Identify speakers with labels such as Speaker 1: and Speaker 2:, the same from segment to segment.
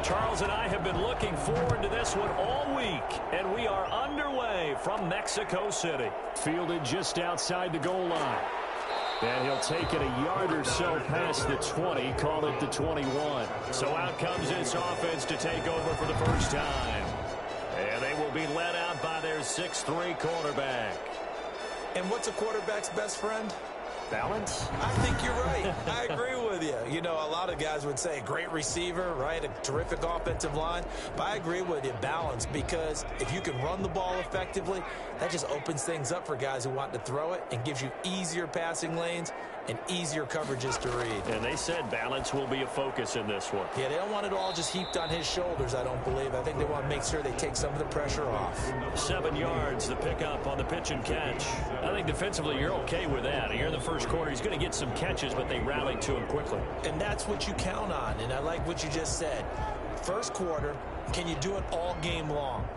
Speaker 1: Charles and I have been looking forward to this one all week, and we are underway from Mexico City. Fielded just outside the goal line. And he'll take it a yard or so past the 20, call it the 21. So out comes this offense to take over for the first time. And they will be led out by their 6'3" quarterback.
Speaker 2: And what's a quarterback's best friend?
Speaker 1: Balance?
Speaker 2: I think you're right. I agree with you. You know, a lot of guys would say great receiver, right? A terrific offensive line. But I agree with you, balance, because if you can run the ball effectively, that just opens things up for guys who want to throw it and gives you easier passing lanes and easier coverages to read.
Speaker 1: And they said balance will be a focus in this one.
Speaker 2: Yeah, they don't want it all just heaped on his shoulders, I don't believe. I think they want to make sure they take some of the pressure off.
Speaker 1: 7 yards, the pickup on the pitch and catch. I think defensively you're okay with that. Here in the first quarter, he's going to get some catches, but they rallied to him quickly.
Speaker 2: And that's what you count on, and I like what you just said. First quarter, can you do it all game long?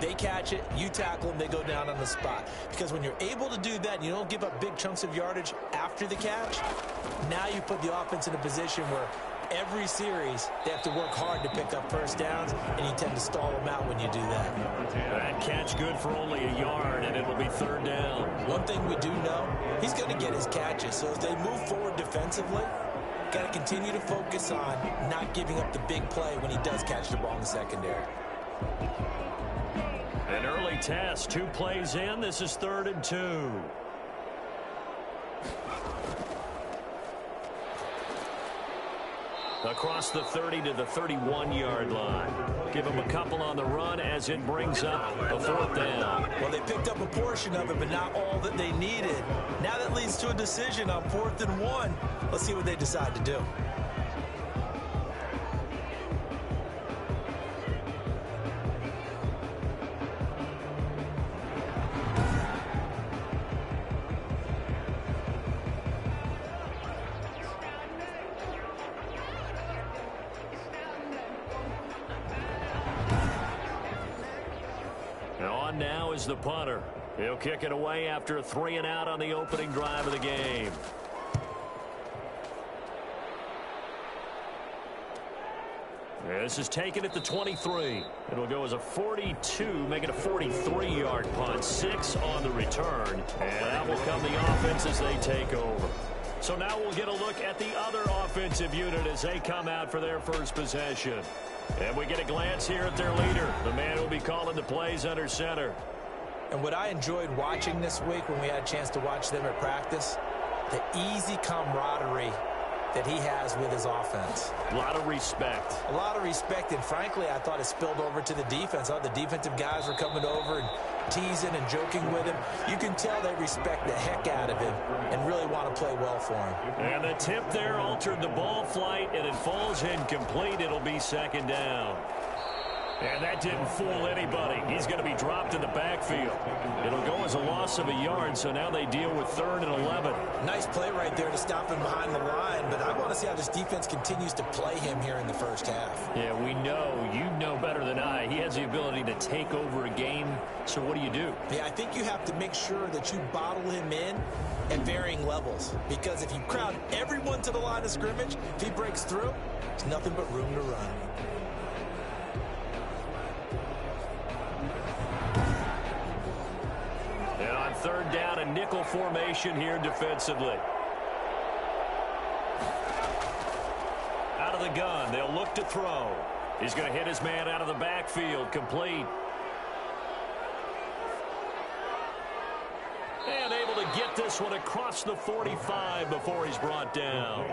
Speaker 2: They catch it, you tackle them, they go down on the spot. Because when you're able to do that, and you don't give up big chunks of yardage after the catch, now you put the offense in a position where every series they have to work hard to pick up first downs, and you tend to stall them out when you do that.
Speaker 1: That catch good for only a yard, and it will be 3rd down.
Speaker 2: One thing we do know, he's going to get his catches. So as they move forward defensively, got to continue to focus on not giving up the big play when he does catch the ball in the secondary.
Speaker 1: An early test, 2 plays in. This is 3rd and 2. Across the 30 to the 31-yard line. Give him a couple on the run as it brings up a 4th down.
Speaker 2: Well, they picked up a portion of it, but not all that they needed. Now that leads to a decision on 4th and 1. Let's see what they decide to do.
Speaker 1: Now is the punter. He'll kick it away after a 3 and out on the opening drive of the game. This is taken at the 23. It'll go as a 42, make it a 43-yard punt. 6 on the return. And out will come the offense as they take over. So now we'll get a look at the other offensive unit as they come out for their first possession. And we get a glance here at their leader, the man who will be calling the plays under center.
Speaker 2: And what I enjoyed watching this week when we had a chance to watch them at practice, the easy camaraderie that he has with his offense.
Speaker 1: A lot of respect.
Speaker 2: A lot of respect, and frankly, I thought it spilled over to the defense. All the defensive guys were coming over and teasing and joking with him. You can tell they respect the heck out of him and really want to play well for him.
Speaker 1: And the tip there altered the ball flight, and it falls incomplete. It'll be 2nd down. And that didn't fool anybody. He's going to be dropped in the backfield. It'll go as a loss of a yard, so now they deal with 3rd and 11.
Speaker 2: Nice play right there to stop him behind the line, but I want to see how this defense continues to play him here in the first half.
Speaker 1: Yeah, we know. You know better than I. He has the ability to take over a game, so what do you do?
Speaker 2: Yeah, I think you have to make sure that you bottle him in at varying levels, because if you crowd everyone to the line of scrimmage, if he breaks through, there's nothing but room to run.
Speaker 1: And on 3rd down, a nickel formation here defensively. Out of the gun, they'll look to throw. He's going to hit his man out of the backfield, complete. And able to get this one across the 45 before he's brought down.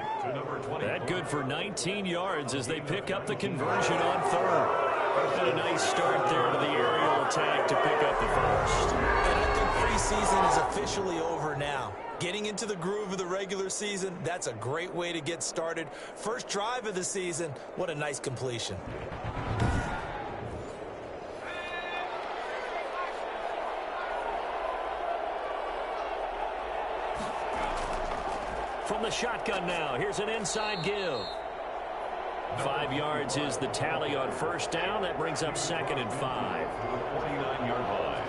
Speaker 1: That good for 19 yards as they pick up the conversion on 3rd. And a nice start there to the aerial attack to pick up the first.
Speaker 2: And I think preseason is officially over now. Getting into the groove of the regular season, that's a great way to get started. First drive of the season, what a nice completion.
Speaker 1: From the shotgun now, here's an inside give. 5 yards is the tally on 1st down. That brings up 2nd and 5.
Speaker 3: 49-yard line.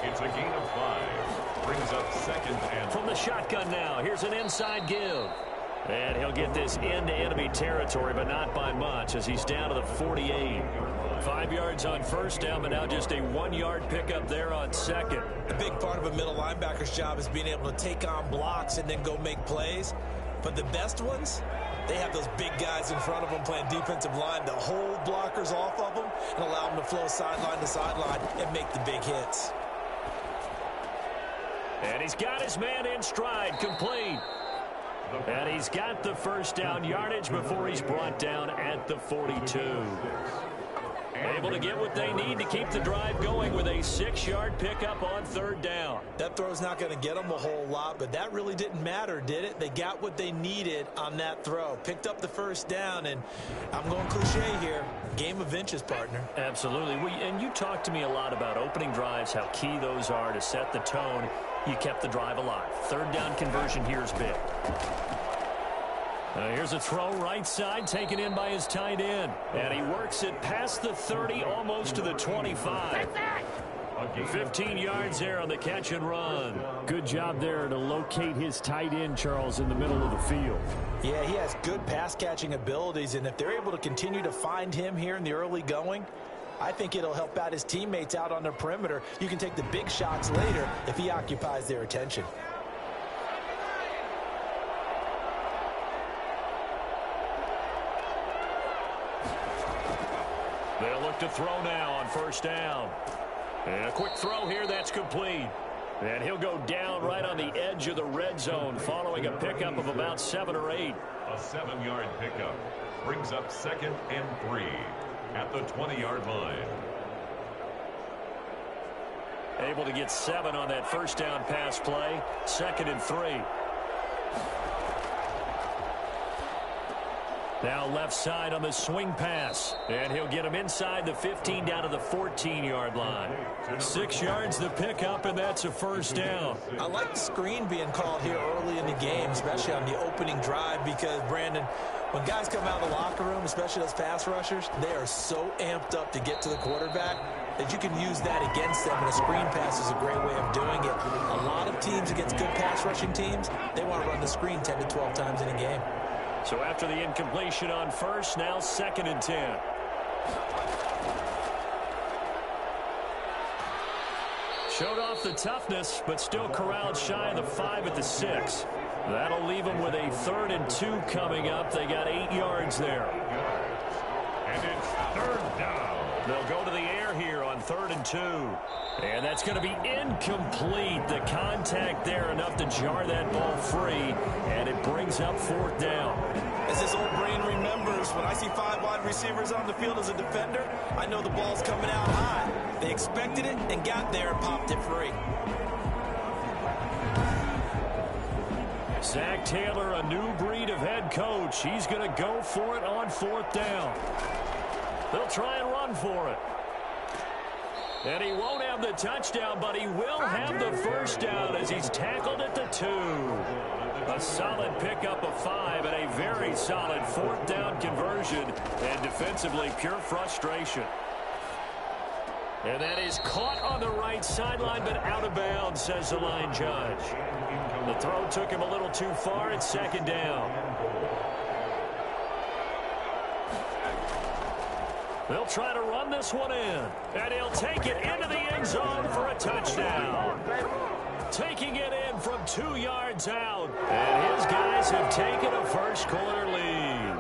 Speaker 3: It's a gain of 5. Brings up 2nd and...
Speaker 1: From the shotgun now, here's an inside give. And he'll get this into enemy territory, but not by much, as he's down to the 48. 5 yards on first down, but now just a 1-yard pickup there on second.
Speaker 2: A big part of a middle linebacker's job is being able to take on blocks and then go make plays. But the best ones, they have those big guys in front of them playing defensive line to hold blockers off of them and allow them to flow sideline to sideline and make the big hits.
Speaker 1: And he's got his man in stride, complete. And he's got the first down yardage before he's brought down at the 42. Able to get what they need to keep the drive going with a 6-yard pickup on third down.
Speaker 2: That throw's not going to get them a whole lot, but that really didn't matter, did it? They got what they needed on that throw. Picked up the first down, and I'm going cliche here. Game of inches, partner.
Speaker 1: Absolutely. And you talked to me a lot about opening drives, how key those are to set the tone. You kept the drive alive. Third down conversion here is big. Here's a throw right side, taken in by his tight end. And he works it past the 30, almost to the 25. 15 yards there on the catch and run.
Speaker 4: Good job there to locate his tight end, Charles, in the middle of the field.
Speaker 2: Yeah, he has good pass-catching abilities, and if they're able to continue to find him here in the early going, I think it'll help out his teammates out on the perimeter. You can take the big shots later if he occupies their attention.
Speaker 1: They'll look to throw now on first down. And a quick throw here, that's complete. And he'll go down right on the edge of the red zone following a pickup of about 7 or 8.
Speaker 3: A 7-yard pickup brings up 2nd and 3 at the 20-yard line.
Speaker 1: Able to get 7 on that first down pass play. 2nd and 3. Now left side on the swing pass. And he'll get him inside the 15 down to the 14-yard line. 6 yards the pickup, and that's a first down.
Speaker 2: I like the screen being called here early in the game, especially on the opening drive, because, Brandon, when guys come out of the locker room, especially those pass rushers, they are so amped up to get to the quarterback that you can use that against them, and a screen pass is a great way of doing it. A lot of teams against good pass rushing teams, they want to run the screen 10 to 12 times in a game.
Speaker 1: So after the incompletion on first, now 2nd and 10. Showed off the toughness, but still corralled shy of the 5 at the 6. That'll leave them with a 3rd and 2 coming up. They got 8 yards there.
Speaker 3: And it's 3rd down.
Speaker 1: They'll go to the air here on 3rd and 2. And that's going to be incomplete. The contact there enough to jar that ball free. And it brings up 4th down.
Speaker 2: As this old brain remembers, when I see 5 wide receivers on the field as a defender, I know the ball's coming out high. They expected it and got there and popped it free.
Speaker 1: Zach Taylor, a new breed of head coach. He's going to go for it on 4th down. They'll try and run for it. And he won't have the touchdown, but he will have the first down as he's tackled at the 2. A solid pickup of 5 and a very solid 4th down conversion. And defensively, pure frustration. And that is caught on the right sideline, but out of bounds, says the line judge. The throw took him a little too far. It's 2nd down. They'll try to run this one in. And he'll take it into the end zone for a touchdown. Taking it in from 2 yards out. And his guys have taken a first-quarter lead.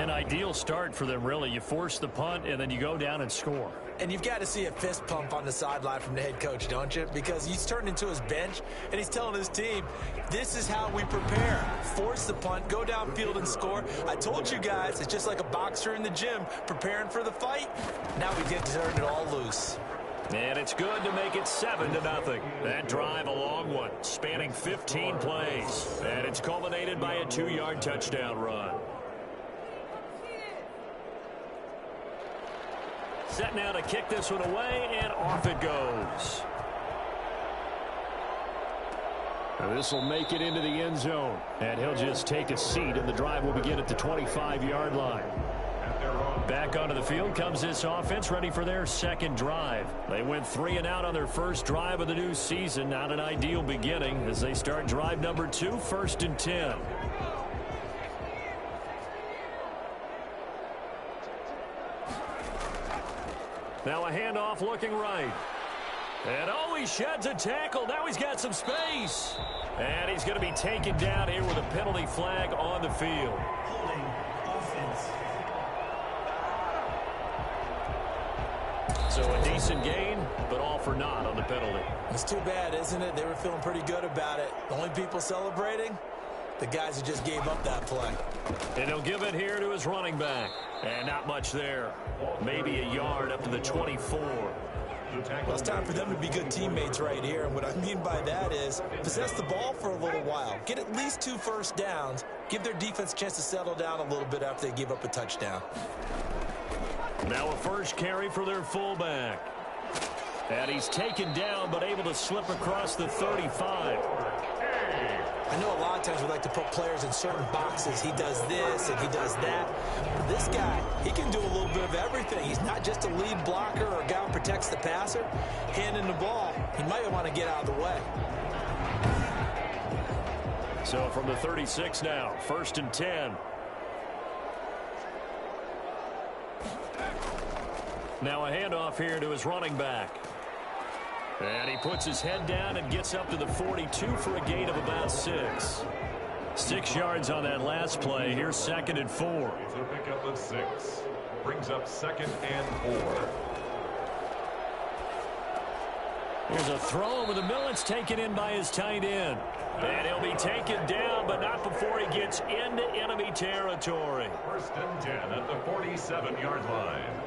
Speaker 1: An ideal start for them, really. You force the punt, and then you go down and score.
Speaker 2: And you've got to see a fist pump on the sideline from the head coach, don't you? Because he's turned into his bench, and he's telling his team, this is how we prepare. Force the punt, go downfield and score. I told you guys, it's just like a boxer in the gym preparing for the fight. Now we get to turn it all loose.
Speaker 1: And it's good to make it 7-0. That drive, a long one, spanning 15 plays. And it's culminated by a 2-yard touchdown run. Set now to kick this one away, and off it goes.
Speaker 4: This will make it into the end zone.
Speaker 1: And he'll just take a seat, and the drive will begin at the 25-yard line.
Speaker 3: At their own
Speaker 1: Back onto the field comes this offense, ready for their second drive. They went 3 and out on their first drive of the new season. Not an ideal beginning as they start drive number 2, 1st and 10. Now a handoff looking right. And oh, he sheds a tackle. Now he's got some space. And he's going to be taken down here with a penalty flag on the field.
Speaker 2: Holding offense.
Speaker 1: So a decent gain, but all for naught on the penalty.
Speaker 2: It's too bad, isn't it? They were feeling pretty good about it. The only people celebrating, the guys who just gave up that play.
Speaker 1: And he'll give it here to his running back. And not much there. Maybe a yard up to the 24.
Speaker 2: Well, it's time for them to be good teammates right here. And what I mean by that is possess the ball for a little while. Get at least 2 first downs. Give their defense a chance to settle down a little bit after they give up a touchdown.
Speaker 1: Now a first carry for their fullback. And he's taken down but able to slip across the 35.
Speaker 2: I know a lot of times we like to put players in certain boxes. He does this and he does that. But this guy, he can do a little bit of everything. He's not just a lead blocker or a guy who protects the passer. Handing the ball, he might want to get out of the way.
Speaker 1: So from the 36 now, 1st and 10. Now a handoff here to his running back. And he puts his head down and gets up to the 42 for a gain of about 6. 6 yards on that last play. Here's 2nd and 4.
Speaker 3: It's a pickup of 6. Brings up 2nd and 4.
Speaker 1: Here's a throw over the middle. It's taken in by his tight end. And he'll be taken down, but not before he gets into enemy territory.
Speaker 3: 1st and 10 at the 47-yard line.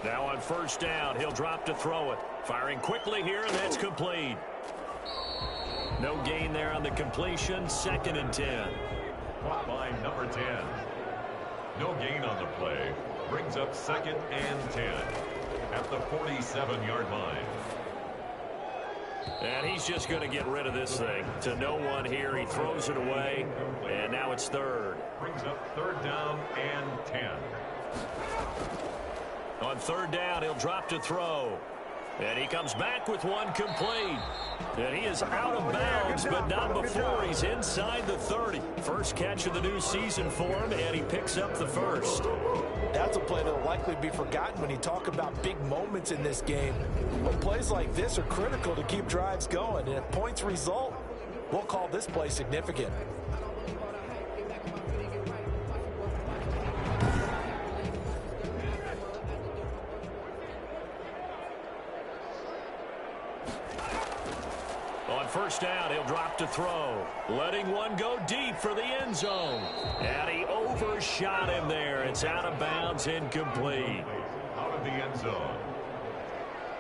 Speaker 1: Now on 1st down, he'll drop to throw it. Firing quickly here, and that's complete. No gain there on the completion. 2nd and 10.
Speaker 3: Caught by number 10. No gain on the play. Brings up 2nd and 10 at the 47-yard line.
Speaker 1: And he's just going to get rid of this thing. To no one here. He throws it away, and now it's 3rd.
Speaker 3: Brings up 3rd down and 10.
Speaker 1: On 3rd down, he'll drop to throw. And he comes back with one complete. And he is out of bounds, but not before he's inside the 30. First catch of the new season for him, and he picks up the 1st.
Speaker 2: That's a play that will likely be forgotten when you talk about big moments in this game. But plays like this are critical to keep drives going. And if points result, we'll call this play significant.
Speaker 1: On 1st down, he'll drop to throw. Letting one go deep for the end zone. And he overshot him there. It's out of bounds, incomplete.
Speaker 3: Out of the end zone.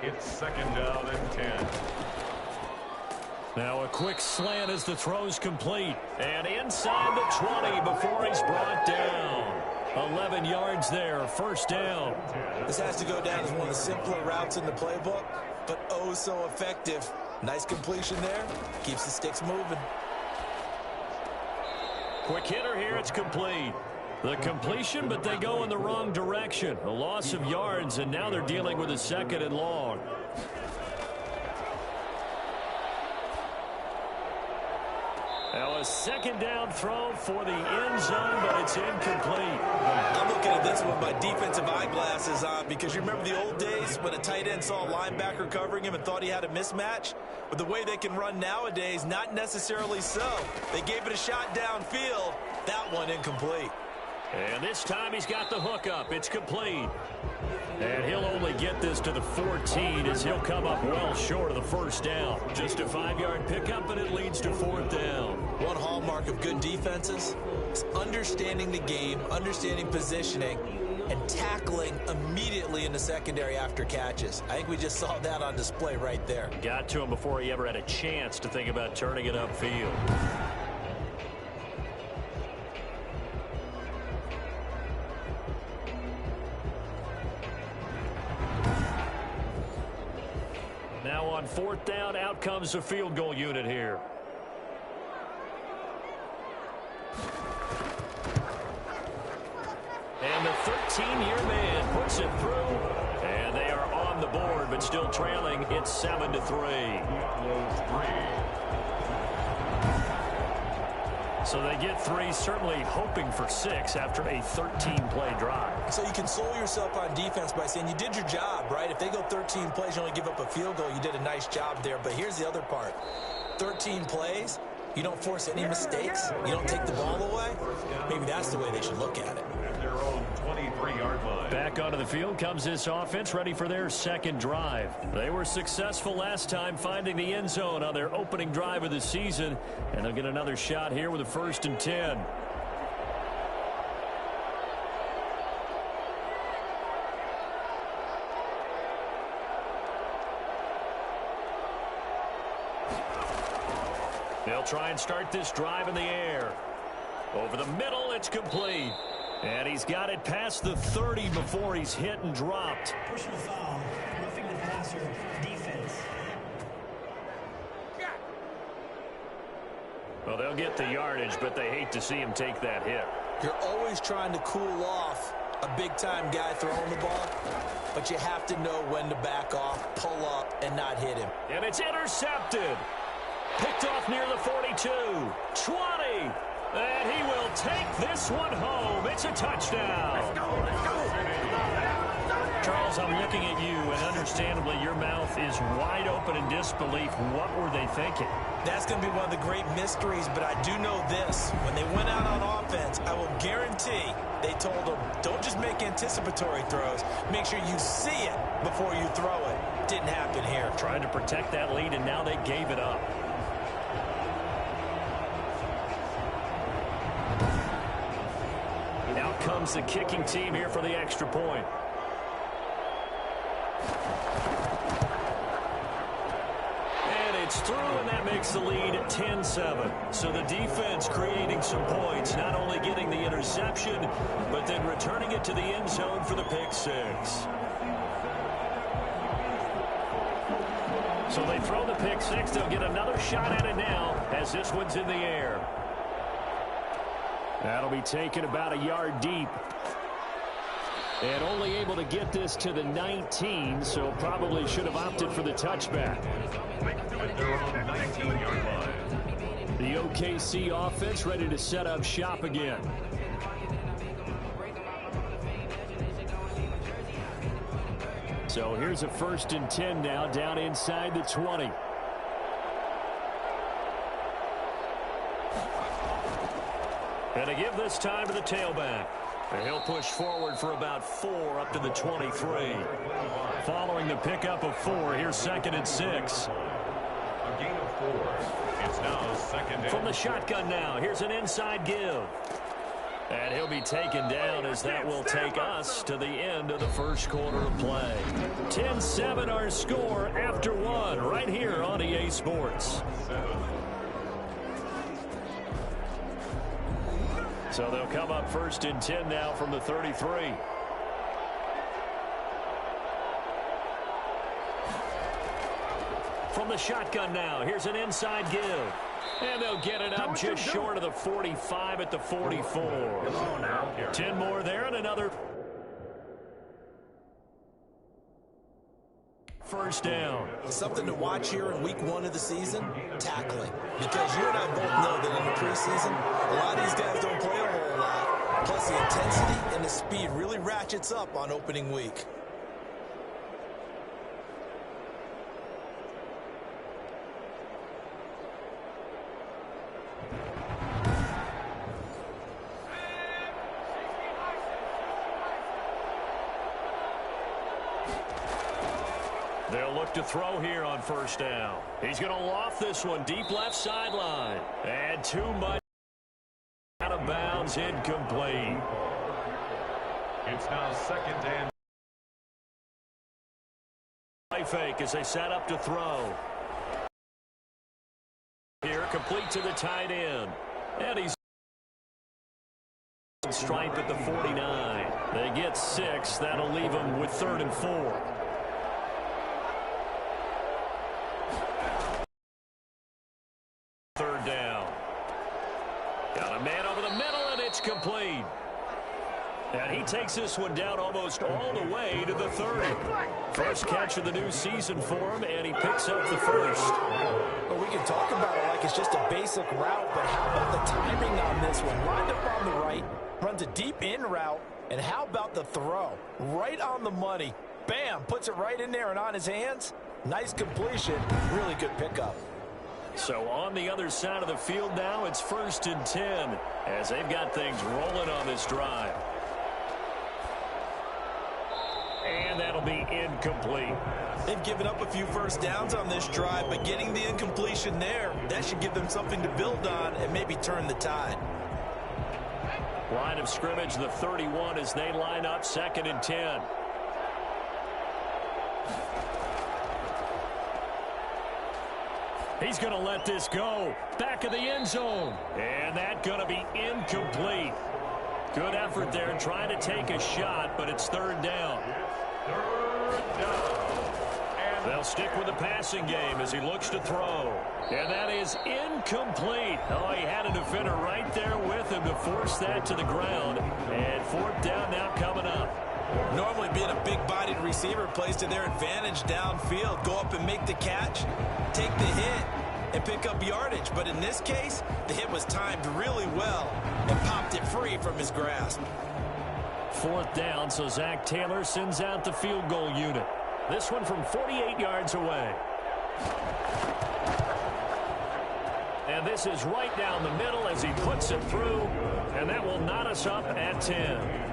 Speaker 3: It's 2nd down and 10.
Speaker 1: Now a quick slant as the throw's complete. And inside the 20 before he's brought down. 11 yards there, 1st down.
Speaker 2: This has to go down as one of the simpler routes in the playbook, but oh so effective. Nice completion there. Keeps the sticks moving.
Speaker 1: Quick hitter here. It's complete. The completion, but they go in the wrong direction. A loss of yards, and now they're dealing with a 2nd and long. Now a 2nd down throw for the end zone, but it's incomplete.
Speaker 2: I'm looking at this one with my defensive eyeglasses on because you remember the old days when a tight end saw a linebacker covering him and thought he had a mismatch? With the way they can run nowadays, not necessarily so. They gave it a shot downfield. That one incomplete.
Speaker 1: And this time he's got the hook up. It's complete. And he'll only get this to the 14 as he'll come up well short of the 1st down. Just a 5-yard pickup, and it leads to 4th down.
Speaker 2: One hallmark of good defenses is understanding the game, understanding positioning, and tackling immediately in the secondary after catches. I think we just saw that on display right there.
Speaker 1: Got to him before he ever had a chance to think about turning it upfield. Now on 4th down, out comes the field goal unit here. And the 18-year man puts it through, and they are on the board, but still trailing. It's 7-3. So they get 3, certainly hoping for 6 after a 13-play drive.
Speaker 2: So you console yourself on defense by saying you did your job, right? If they go 13 plays, you only give up a field goal, you did a nice job there. But here's the other part. 13 plays, you don't force any mistakes, you don't take the ball away. Maybe that's the way they should look at it.
Speaker 3: At their own 23-yard line.
Speaker 1: Back onto the field comes this offense, ready for their second drive. They were successful last time finding the end zone on their opening drive of the season, and they'll get another shot here with a 1st and 10. They'll try and start this drive in the air. Over the middle, it's complete. And he's got it past the 30 before he's hit and dropped.
Speaker 5: Personal foul, roughing the passer, defense.
Speaker 1: Well, they'll get the yardage, but they hate to see him take that hit.
Speaker 2: You're always trying to cool off a big-time guy throwing the ball, but you have to know when to back off, pull up, and not hit him.
Speaker 1: And it's intercepted. Picked off near the 42. 20. And he will take this one home. It's a touchdown. Let's go, let's go. Charles, I'm looking at you, and understandably, your mouth is wide open in disbelief. What were they thinking?
Speaker 2: That's going to be one of the great mysteries, but I do know this. When they went out on offense, I will guarantee they told them, don't just make anticipatory throws. Make sure you see it before you throw it. Didn't happen here.
Speaker 1: Trying to protect that lead, and now they gave it up. Now comes the kicking team here for the extra point. And it's through, and that makes the lead 10-7. So the defense creating some points, not only getting the interception, but then returning it to the end zone for the pick six. So they throw the pick six. They'll get another shot at it now as this one's in the air. That'll be taken about a yard deep. And only able to get this to the 19, so probably should have opted for the touchback.
Speaker 3: At their own 19-yard line.
Speaker 1: The OKC offense ready to set up shop again. So here's a 1st and 10 now, down inside the 20. And to give this time to the tailback. And he'll push forward for about 4 up to the 23. Following the pickup of 4, here's 2nd and 6.
Speaker 3: A gain of 4. It's now 2nd and
Speaker 1: From the shotgun now, here's an inside give. And he'll be taken down as that will take us to the end of the first quarter of play. 10-7 our score after 1 right here on EA Sports. So they'll come up 1st and 10 now from the 33. From the shotgun now, here's an inside give. And they'll get it up just short of the 45 at the 44. 10 more there and another. First down.
Speaker 2: Something to watch here in week 1 of the season, tackling. Because you and I both know that in the preseason, a lot of these guys don't play a whole lot. Plus the intensity and the speed really ratchets up on opening week.
Speaker 1: They'll look to throw here on 1st down. He's going to loft this one deep left sideline. And too much out of bounds, incomplete.
Speaker 3: It's now 2nd and
Speaker 1: Play fake as they set up to throw. Here, complete to the tight end. And he's stripe at the 49. They get 6. That'll leave them with 3rd and 4. Third down. Got a man over the middle, and it's complete. And he takes this one down almost all the way to the 30. First catch of the new season for him, and he picks up the first.
Speaker 2: Well, we can talk about it like it's just a basic route, but how about the timing on this one? Lined up on the right, runs a deep in route, and how about the throw? Right on the money. Bam, puts it right in there and on his hands. Nice completion, really good pickup.
Speaker 1: So on the other side of the field now, it's 1st and 10 as they've got things rolling on this drive. And that'll be incomplete.
Speaker 2: They've given up a few first downs on this drive, but getting the incompletion there, that should give them something to build on and maybe turn the tide.
Speaker 1: Line of scrimmage, the 31 as they line up 2nd and 10. He's going to let this go. Back of the end zone. And that's going to be incomplete. Good effort there trying to take a shot, but it's 3rd down. And they'll stick with the passing game as he looks to throw. And that is incomplete. Oh, he had a defender right there with him to force that to the ground. And 4th down now coming up.
Speaker 2: Normally being a big-bodied receiver plays to their advantage downfield. Go up and make the catch, take the hit, and pick up yardage. But in this case, the hit was timed really well and popped it free from his grasp.
Speaker 1: 4th down, so Zach Taylor sends out the field goal unit. This one from 48 yards away. And this is right down the middle as he puts it through, and that will knot us up at 10.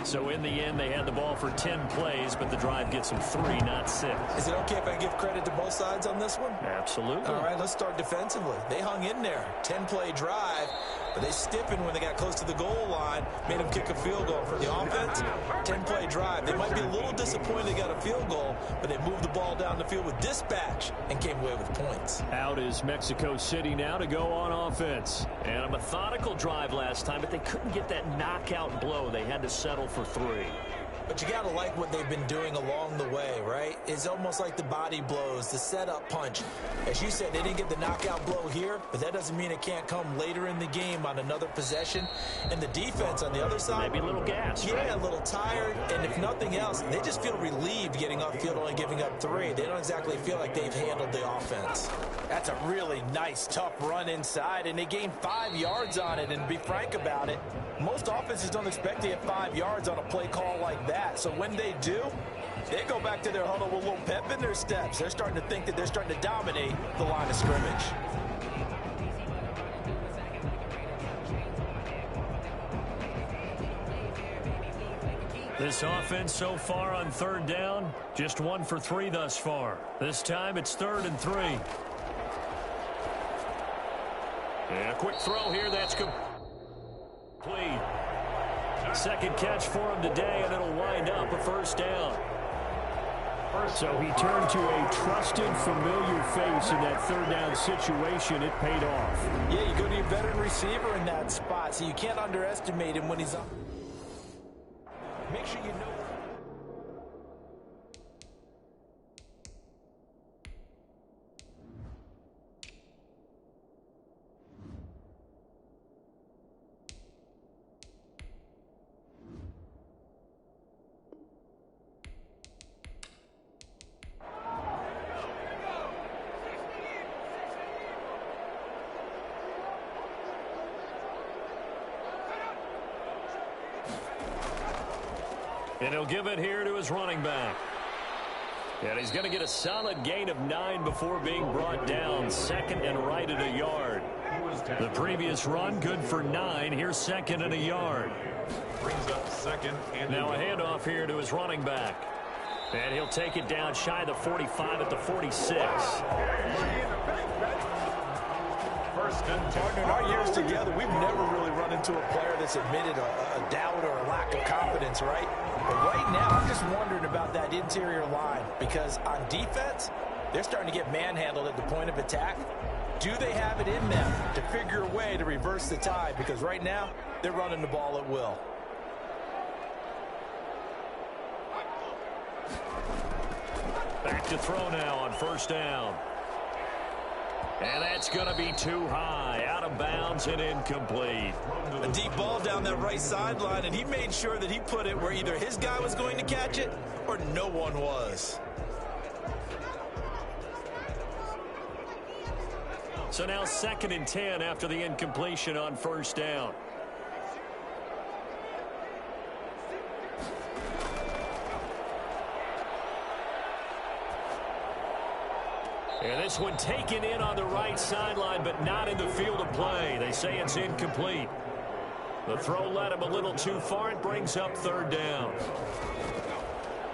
Speaker 1: So in the end, they had the ball for 10 plays, but the drive gets them 3, not 6.
Speaker 2: Is it okay if I give credit to both sides on this one?
Speaker 1: Absolutely.
Speaker 2: All right, let's start defensively. They hung in there. 10-play drive, but they stiffened when they got close to the goal line, made them kick a field goal. For the offense, 10-play drive. They might be a little disappointed they got a field goal, but they moved the ball down the field with dispatch and came away with points.
Speaker 1: Out is Mexico City now to go on offense. And a methodical drive last time, but they couldn't get that knockout blow. They had to settle for 3.
Speaker 2: But you got to like what they've been doing along the way, right? It's almost like the body blows, the setup punch. As you said, they didn't get the knockout blow here, but that doesn't mean it can't come later in the game on another possession. And the defense on the other side,
Speaker 1: maybe a little gas.
Speaker 2: Yeah, right? A little tired. And if nothing else, they just feel relieved getting off field, only giving up 3. They don't exactly feel like they've handled the offense. That's a really nice, tough run inside, and they gained 5 yards on it. And to be frank about it, most offenses don't expect to get 5 yards on a play call like that. So when they do, they go back to their huddle with a little pep in their steps. They're starting to think that they're starting to dominate the line of scrimmage.
Speaker 1: This offense so far on 3rd down, just 1 for 3 thus far. This time it's 3rd and 3. And a quick throw here, that's complete. 2nd catch for him today, and it'll wind up a 1st down.
Speaker 4: So he turned to a trusted, familiar face in that 3rd down situation. It paid off.
Speaker 2: Yeah, you go to your veteran receiver in that spot, so you can't underestimate him when he's up. Make sure you know.
Speaker 1: And he'll give it here to his running back. And he's going to get a solid gain of 9 before being brought down. 2nd and right at a yard. The previous run, good for 9. Here's 2nd and a yard.
Speaker 3: Brings up 2nd and
Speaker 1: now a handoff here to his running back. And he'll take it down shy of the 45 at the 46.
Speaker 2: Partner, in our years together, we've never really run into a player that's admitted a doubt or a lack of confidence, right? But right now, I'm just wondering about that interior line because on defense, they're starting to get manhandled at the point of attack. Do they have it in them to figure a way to reverse the tide? Because right now, they're running the ball at will.
Speaker 1: Back to throw now on 1st down. And that's going to be too high, out of bounds and incomplete.
Speaker 2: A deep ball down that right sideline, and he made sure that he put it where either his guy was going to catch it or no one was.
Speaker 1: So now 2nd and 10 after the incompletion on first down. And this one taken in on the right sideline, but not in the field of play. They say it's incomplete. The throw led him a little too far. It brings up 3rd down.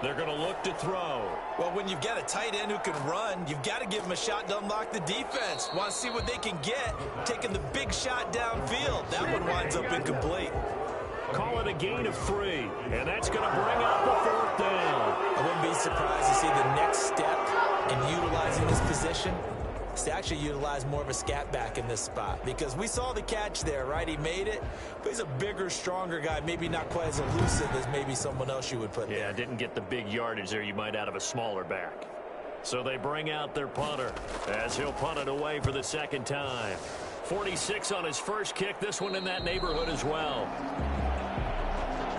Speaker 1: They're going to look to throw.
Speaker 2: Well, when you've got a tight end who can run, you've got to give him a shot to unlock the defense. Want to see what they can get, taking the big shot downfield. That one winds up incomplete.
Speaker 1: Call it a gain of 3, and that's going to bring up a 4th down.
Speaker 2: I wouldn't be surprised to see the next step in utilizing this position is to actually utilize more of a scat back in this spot, because we saw the catch there, right? He made it, but he's a bigger, stronger guy, maybe not quite as elusive as maybe someone else you would put there.
Speaker 1: Yeah, didn't get the big yardage there you might out of a smaller back. So they bring out their punter as he'll punt it away for the 2nd time. 46 on his first kick, this one in that neighborhood as well.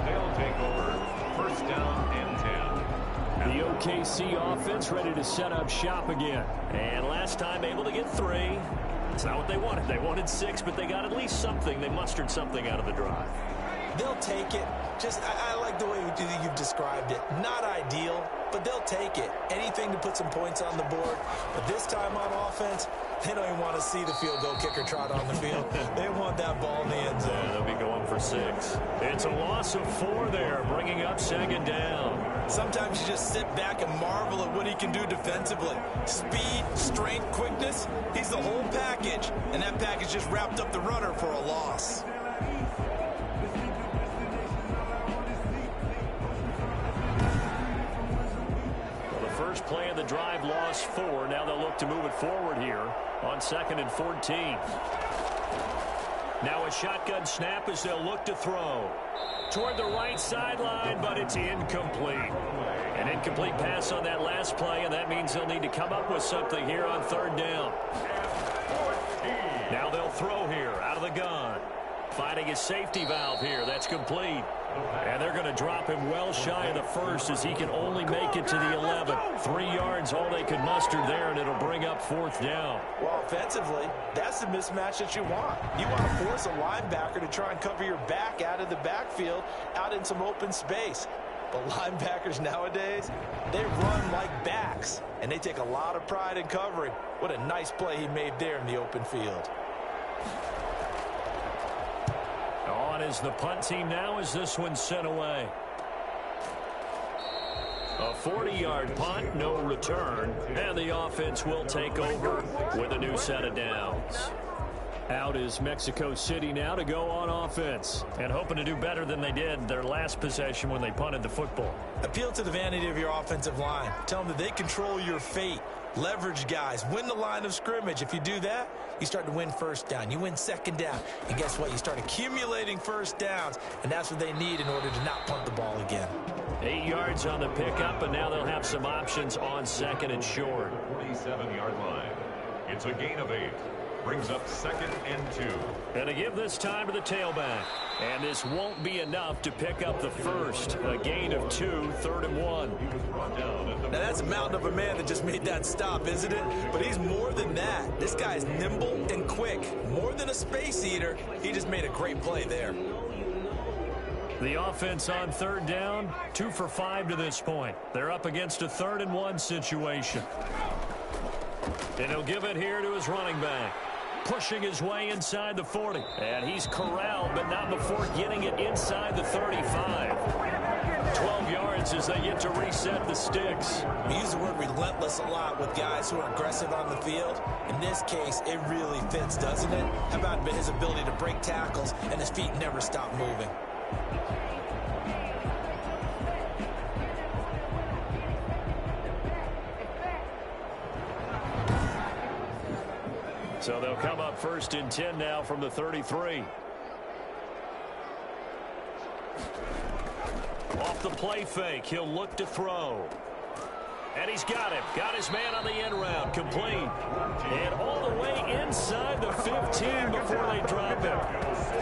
Speaker 3: They'll take over 1st down and 10.
Speaker 4: The OKC offense ready to set up shop again.
Speaker 1: And last time able to get 3. It's not what they wanted. They wanted 6, but they got at least something. They mustered something out of the drive.
Speaker 2: They'll take it. I like the way you've described it. Not ideal, but they'll take it. Anything to put some points on the board. But this time on offense, they don't even want to see the field goal kicker trot on the field. They want that ball in the end zone.
Speaker 1: Yeah, they'll be going for 6. It's a loss of 4 there, bringing up 2nd down.
Speaker 2: Sometimes you just sit back and marvel at what he can do defensively. Speed, strength, quickness, he's the whole package. And that package just wrapped up the runner for a loss.
Speaker 1: First play of the drive, lost 4. Now they'll look to move it forward here on 2nd and 14. Now a shotgun snap as they'll look to throw. Toward the right sideline, but it's incomplete. An incomplete pass on that last play, and that means they'll need to come up with something here on 3rd down. Now they'll throw here out of the gun. Finding his safety valve here. That's complete. And they're going to drop him well shy of the 1st as he can only make it to the 11. 3 yards, all they can muster there, and it'll bring up 4th down.
Speaker 2: Well, offensively, that's the mismatch that you want. You want to force a linebacker to try and cover your back out of the backfield, out in some open space. But linebackers nowadays, they run like backs, and they take a lot of pride in covering. What a nice play he made there in the open field.
Speaker 1: On is the punt team now as this one's sent away. A 40-yard punt, no return, and the offense will take over with a new set of downs.
Speaker 4: Out is Mexico City now to go on offense.
Speaker 1: And hoping to do better than they did their last possession when they punted the football.
Speaker 2: Appeal to the vanity of your offensive line. Tell them that they control your fate. Leverage guys. Win the line of scrimmage. If you do that, you start to win 1st down. You win 2nd down. And guess what? You start accumulating 1st downs. And that's what they need in order to not punt the ball again.
Speaker 1: 8 yards on the pickup, and now they'll have some options on 2nd and short.
Speaker 3: 47-yard line. It's a gain of 8. Brings up 2nd and 2.
Speaker 1: And to give this time to the tailback. And this won't be enough to pick up the 1st. A gain of 2, 3rd and 1.
Speaker 2: Now that's a mountain of a man that just made that stop, isn't it? But he's more than that. This guy's nimble and quick. More than a space eater. He just made a great play there.
Speaker 1: The offense on 3rd down, 2 for 5 to this point. They're up against a 3rd and 1 situation. And he'll give it here to his running back. Pushing his way inside the 40. And he's corralled, but not before getting it inside the 35. 12 yards as they get to reset the sticks.
Speaker 2: We use the word relentless a lot with guys who are aggressive on the field. In this case, it really fits, doesn't it? How about his ability to break tackles and his feet never stop moving?
Speaker 1: So they'll come up 1st and 10 now from the 33. Off the play fake, he'll look to throw. And he's got him. Got his man on the end round. Complete. And all the way inside the 15 before they drop him.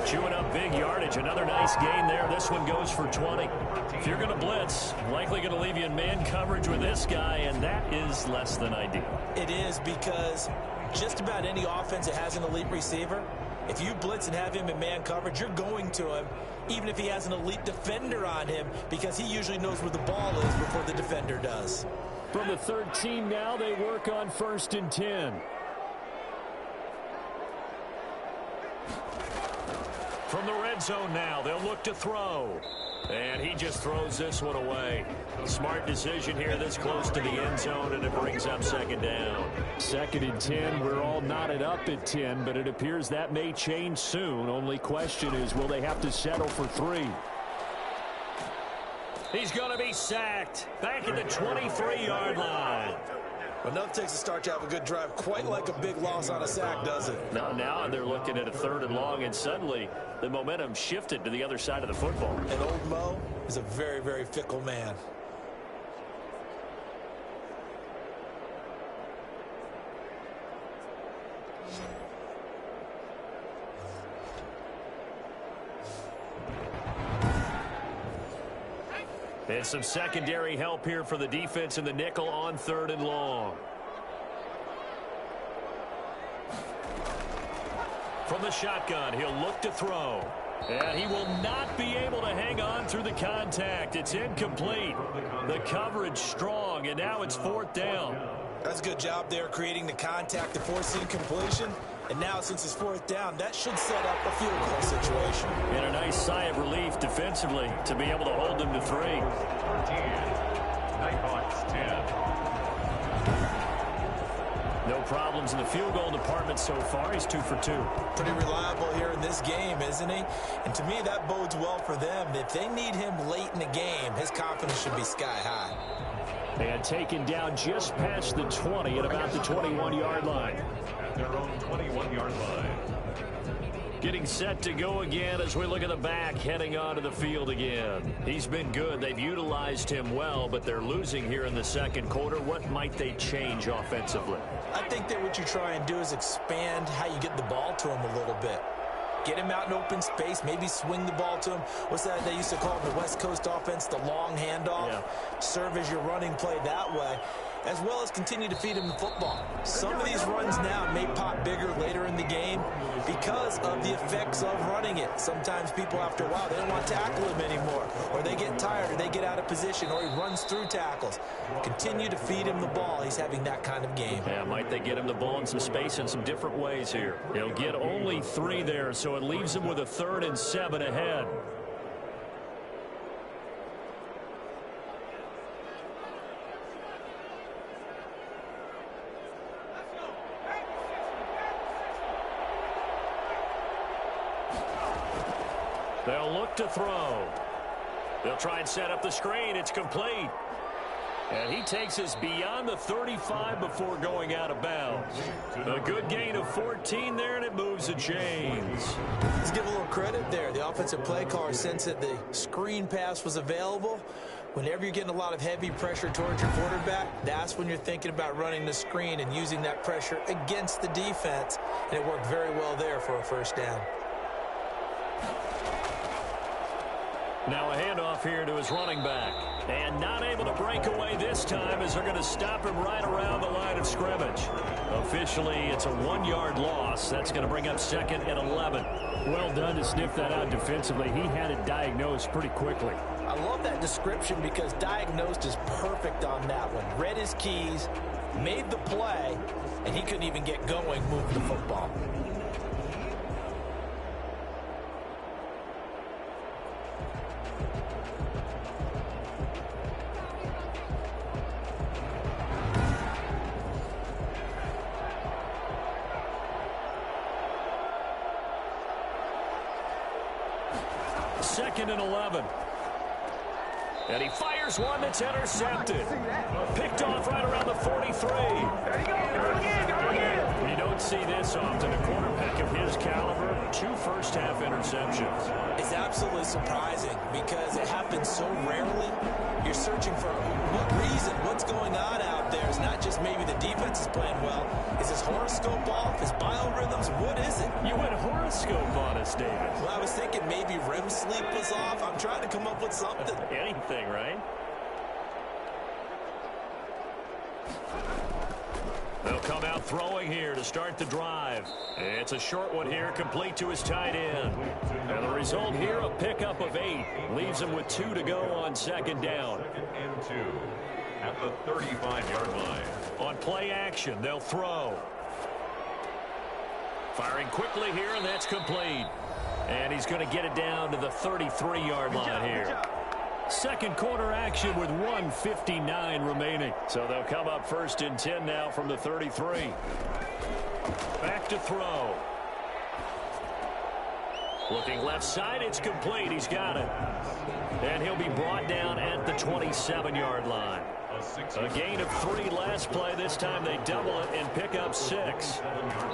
Speaker 1: Chewing up big yardage. Another nice gain there. This one goes for 20. If you're going to blitz, likely going to leave you in man coverage with this guy, and that is less than ideal.
Speaker 2: It is, because just about any offense that has an elite receiver, if you blitz and have him in man coverage, you're going to him, even if he has an elite defender on him, because he usually knows where the ball is before the defender does.
Speaker 4: From the 13 now, they work on 1st and 10.
Speaker 1: From the red zone now, they'll look to throw. And he just throws this one away. Smart decision here this close to the end zone, and it brings up 2nd down.
Speaker 4: 2nd and 10. We're all knotted up at 10, but it appears that may change soon. Only question is, will they have to settle for 3?
Speaker 1: He's going to be sacked. Back at the 23-yard line.
Speaker 2: Well, nothing takes a start to have a good drive, quite like a big loss on a sack, does it?
Speaker 1: Now they're looking at a 3rd and long, and suddenly the momentum shifted to the other side of the football.
Speaker 2: And old Mo is a very, very fickle man.
Speaker 1: And some secondary help here for the defense in the nickel on 3rd and long. From the shotgun, he'll look to throw. And he will not be able to hang on through the contact. It's incomplete. The coverage strong, and now it's 4th down.
Speaker 2: That's a good job there, creating the contact to force incompletion. And now, since it's 4th down, that should set up a field goal situation.
Speaker 1: And a nice sigh of relief defensively to be able to hold them to 3.
Speaker 3: 14. Nighthawks 10.
Speaker 1: No problems in the field goal department so far. He's 2 for 2.
Speaker 2: Pretty reliable here in this game, isn't he? And to me, that bodes well for them. If they need him late in the game, his confidence should be sky high.
Speaker 4: And taken down just past the 20 at about the 21-yard line.
Speaker 3: At their own 21-yard line.
Speaker 1: Getting set to go again as we look at the back, heading onto the field again. He's been good. They've utilized him well, but they're losing here in the 2nd quarter. What might they change offensively?
Speaker 2: I think that what you try and do is expand how you get the ball to him a little bit. Get him out in open space, maybe swing the ball to him. What's that they used to call in the West Coast offense, the long handoff? Yeah. Serve as your running play that way, as well as continue to feed him the football. Some of these runs now may pop bigger later in the game because of the effects of running it. Sometimes people, after a while, they don't want to tackle him anymore, or they get tired, or they get out of position, or he runs through tackles. Continue to feed him the ball. He's having that kind of game.
Speaker 1: Yeah, might they get him the ball in some space in some different ways here. He'll get only 3 there, so it leaves him with a 3rd and 7 ahead. They'll look to throw. They'll try and set up the screen. It's complete. And he takes us beyond the 35 before going out of bounds. A good gain of 14 there, and it moves the chains.
Speaker 2: Let's give a little credit there. The offensive play caller sensed that the screen pass was available. Whenever you're getting a lot of heavy pressure towards your quarterback, that's when you're thinking about running the screen and using that pressure against the defense. And it worked very well there for a 1st down.
Speaker 1: Now a handoff here to his running back. And not able to break away this time as they're going to stop him right around the line of scrimmage. Officially, it's a 1-yard loss. That's going to bring up 2nd and 11.
Speaker 4: Well done to sniff that out defensively. He had it diagnosed pretty quickly.
Speaker 2: I love that description because diagnosed is perfect on that one. Read his keys, made the play, and he couldn't even get going moving the football.
Speaker 1: Second and 11. And he fires one that's intercepted. Picked off right around the 43. You don't see this this often. A quarterback of his caliber, 2 first-half interceptions.
Speaker 2: It's absolutely surprising because it happens so rarely. You're searching for what reason, what's going on out there. It's not just maybe the defense is playing well. Is his horoscope off? His biorhythms? What is it?
Speaker 1: You went horoscope on us, David.
Speaker 2: Well, I was thinking maybe REM sleep was off. I'm trying to come up with something.
Speaker 1: Anything, right? They'll come out throwing here to start the drive. It's a short one here, complete to his tight end. And the result here, a pickup of 8. Leaves him with 2 to go on second down.
Speaker 3: 2nd and 2 at the 35-yard line.
Speaker 1: On play action, they'll throw. Firing quickly here, and that's complete. And he's going to get it down to the 33-yard line here. Second quarter action with 1:59 remaining. So they'll come up 1st and 10 now from the 33. Back to throw. Looking left side, it's complete. He's got it. And he'll be brought down at the 27-yard line. A gain of 3 last play. This time they double it and pick up 6.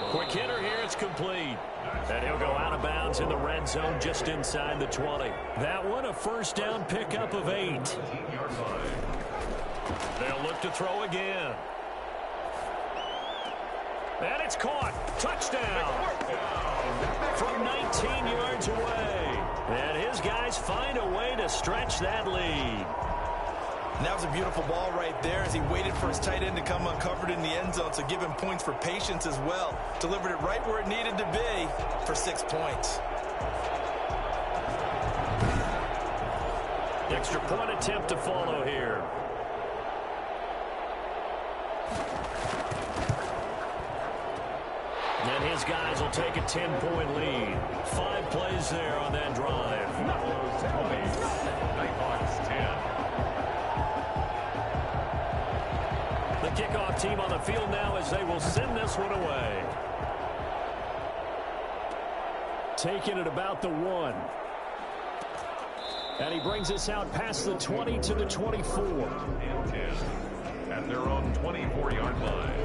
Speaker 1: Quick hitter here. It's complete. And he'll go out of bounds in the red zone just inside the 20. That one a first down pickup of 8. They'll look to throw again. And it's caught. Touchdown. From 19 yards away. And his guys find a way to stretch that lead.
Speaker 2: And that was a beautiful ball right there as he waited for his tight end to come uncovered in the end zone, so give him points for patience as well. Delivered it right where it needed to be for 6 points.
Speaker 1: Extra point attempt to follow here. And his guys will take a 10-point lead. 5 plays there on that drive.
Speaker 3: Nighthawks 10.
Speaker 1: The kickoff team on the field now as they will send this one away.
Speaker 4: Taking it about the 1. And he brings us out past the 20 to the 24.
Speaker 3: And 10 at their own 24-yard line.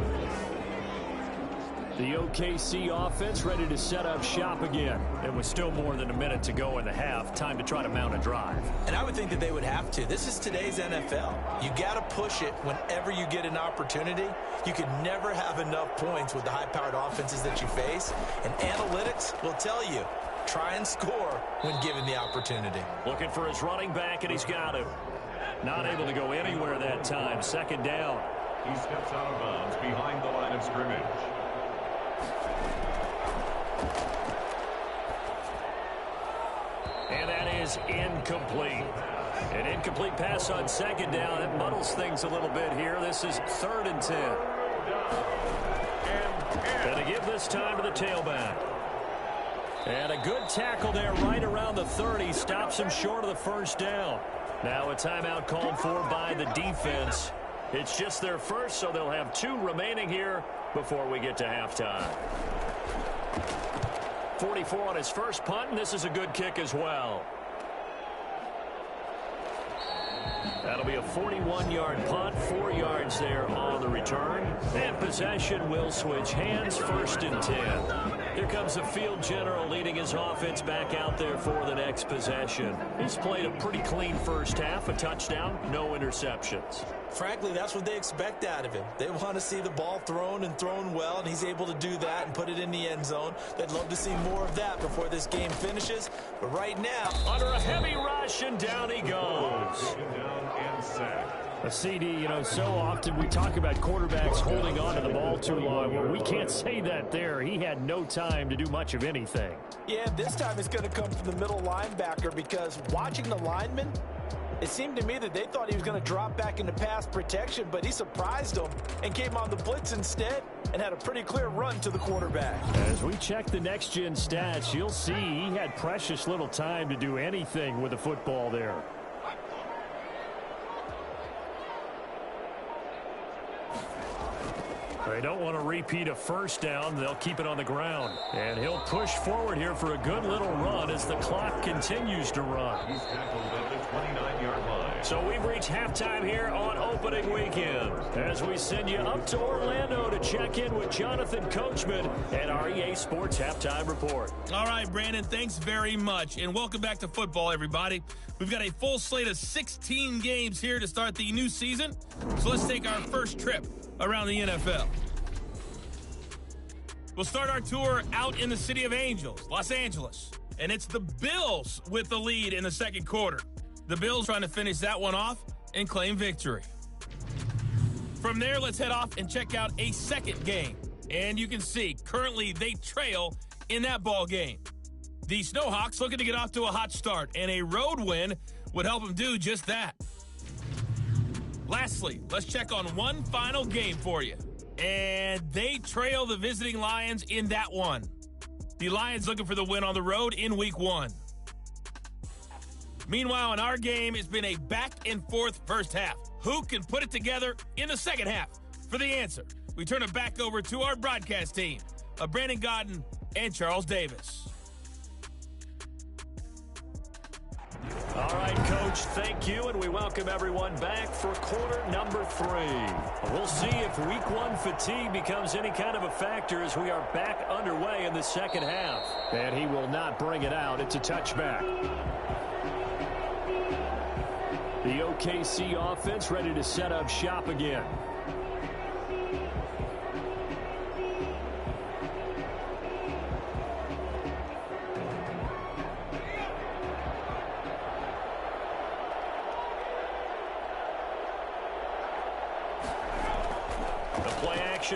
Speaker 4: The OKC offense ready to set up shop again.
Speaker 1: It was still more than a minute to go in the half. Time to try to mount a drive.
Speaker 2: And I would think that they would have to. This is today's NFL. You got to push it whenever you get an opportunity. You can never have enough points with the high-powered offenses that you face. And analytics will tell you, try and score when given the opportunity.
Speaker 1: Looking for his running back, and he's got him. Not able to go anywhere that time. Second down.
Speaker 3: He steps out of bounds behind the line of scrimmage.
Speaker 1: And that is incomplete. An incomplete pass on second down. It muddles things a little bit here. This is 3rd and 10. And to give this time to the tailback. And a good tackle there right around the 30. Stops him short of the first down. Now a timeout called for by the defense. It's just their first, so they'll have 2 remaining here before we get to halftime. 44 on his first punt, and this is a good kick as well. That'll be a 41-yard punt, 4 yards there on the return. And possession will switch hands, 1st and 10. Here comes the field general leading his offense back out there for the next possession. He's played a pretty clean first half, a touchdown, no interceptions.
Speaker 2: Frankly, that's what they expect out of him. They want to see the ball thrown and thrown well, and he's able to do that and put it in the end zone. They'd love to see more of that before this game finishes. But right now,
Speaker 1: under a heavy rush, and down he goes.
Speaker 4: A CD, so often we talk about quarterbacks holding on to the ball too long. Well, we can't say that there. He had no time to do much of anything.
Speaker 2: Yeah, this time it's going to come from the middle linebacker because watching the lineman, it seemed to me that they thought he was going to drop back into pass protection, but he surprised them and came on the blitz instead and had a pretty clear run to the quarterback.
Speaker 4: As we check the next-gen stats, you'll see he had precious little time to do anything with the football there. They don't want to repeat a first down. They'll keep it on the ground. And he'll push forward here for a good little run as the clock continues to run.
Speaker 3: He's tackled at the 29-yard line.
Speaker 1: So we've reached halftime here on opening weekend as we send you up to Orlando to check in with Jonathan Coachman and our EA Sports Halftime Report.
Speaker 6: All right, Brandon, thanks very much. And welcome back to football, everybody. We've got a full slate of 16 games here to start the new season. So let's take our first trip around the NFL. We'll start our tour out in the City of Angels, Los Angeles. And it's the Bills with the lead in the second quarter. The Bills trying to finish that one off and claim victory. From there, let's head off and check out a second game. And you can see, currently they trail in that ball game. The Snowhawks looking to get off to a hot start, and a road win would help them do just that. Lastly, let's check on one final game for you. And they trail the visiting Lions in that one. The Lions looking for the win on the road in Week 1. Meanwhile, in our game, it's been a back-and-forth first half. Who can put it together in the second half? For the answer, we turn it back over to our broadcast team of Brandon Gaudin and Charles Davis.
Speaker 1: All right, Coach, thank you, and we welcome everyone back for quarter number 3. We'll see if Week 1 fatigue becomes any kind of a factor as we are back underway in the second half.
Speaker 4: And he will not bring it out. It's a touchback. The OKC offense ready to set up shop again.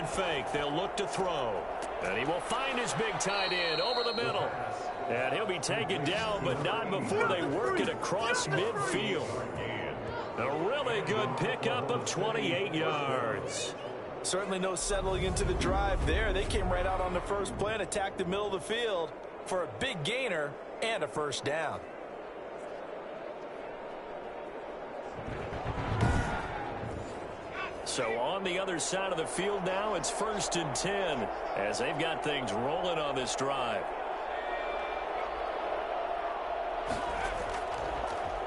Speaker 1: Fake. They'll look to throw. And he will find his big tight end over the middle. And he'll be taken down, but not before they work it across midfield. A really good pickup of 28 yards.
Speaker 2: Certainly no settling into the drive there. They came right out on the first play and attacked the middle of the field for a big gainer and a first down.
Speaker 1: So on the other side of the field now, it's 1st and 10 as they've got things rolling on this drive.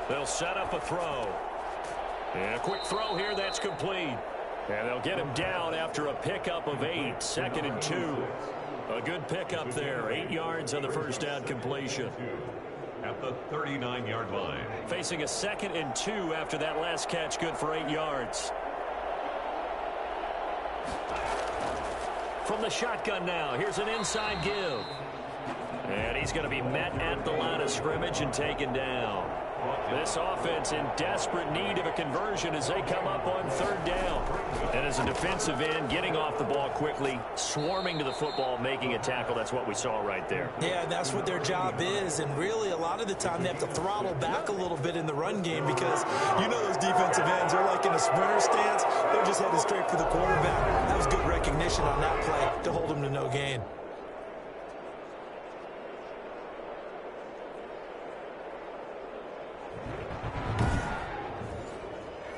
Speaker 1: They'll set up a throw. And a quick throw here, that's complete. And they'll get him down after a pickup of 8, 2nd and 2. A good pickup there, 8 yards on the first down completion.
Speaker 3: At the 39-yard line.
Speaker 1: Facing a 2nd and 2 after that last catch, good for 8 yards. From the shotgun now, here's an inside give. And he's going to be met at the line of scrimmage and taken down. This offense in desperate need of a conversion as they come up on 3rd down. And as a defensive end, getting off the ball quickly, swarming to the football, making a tackle. That's what we saw right there.
Speaker 2: Yeah, that's what their job is. And really, a lot of the time, they have to throttle back a little bit in the run game because you know those defensive ends are like in a sprinter stance. They're just headed straight for the quarterback. That was good recognition on that play to hold him to no gain.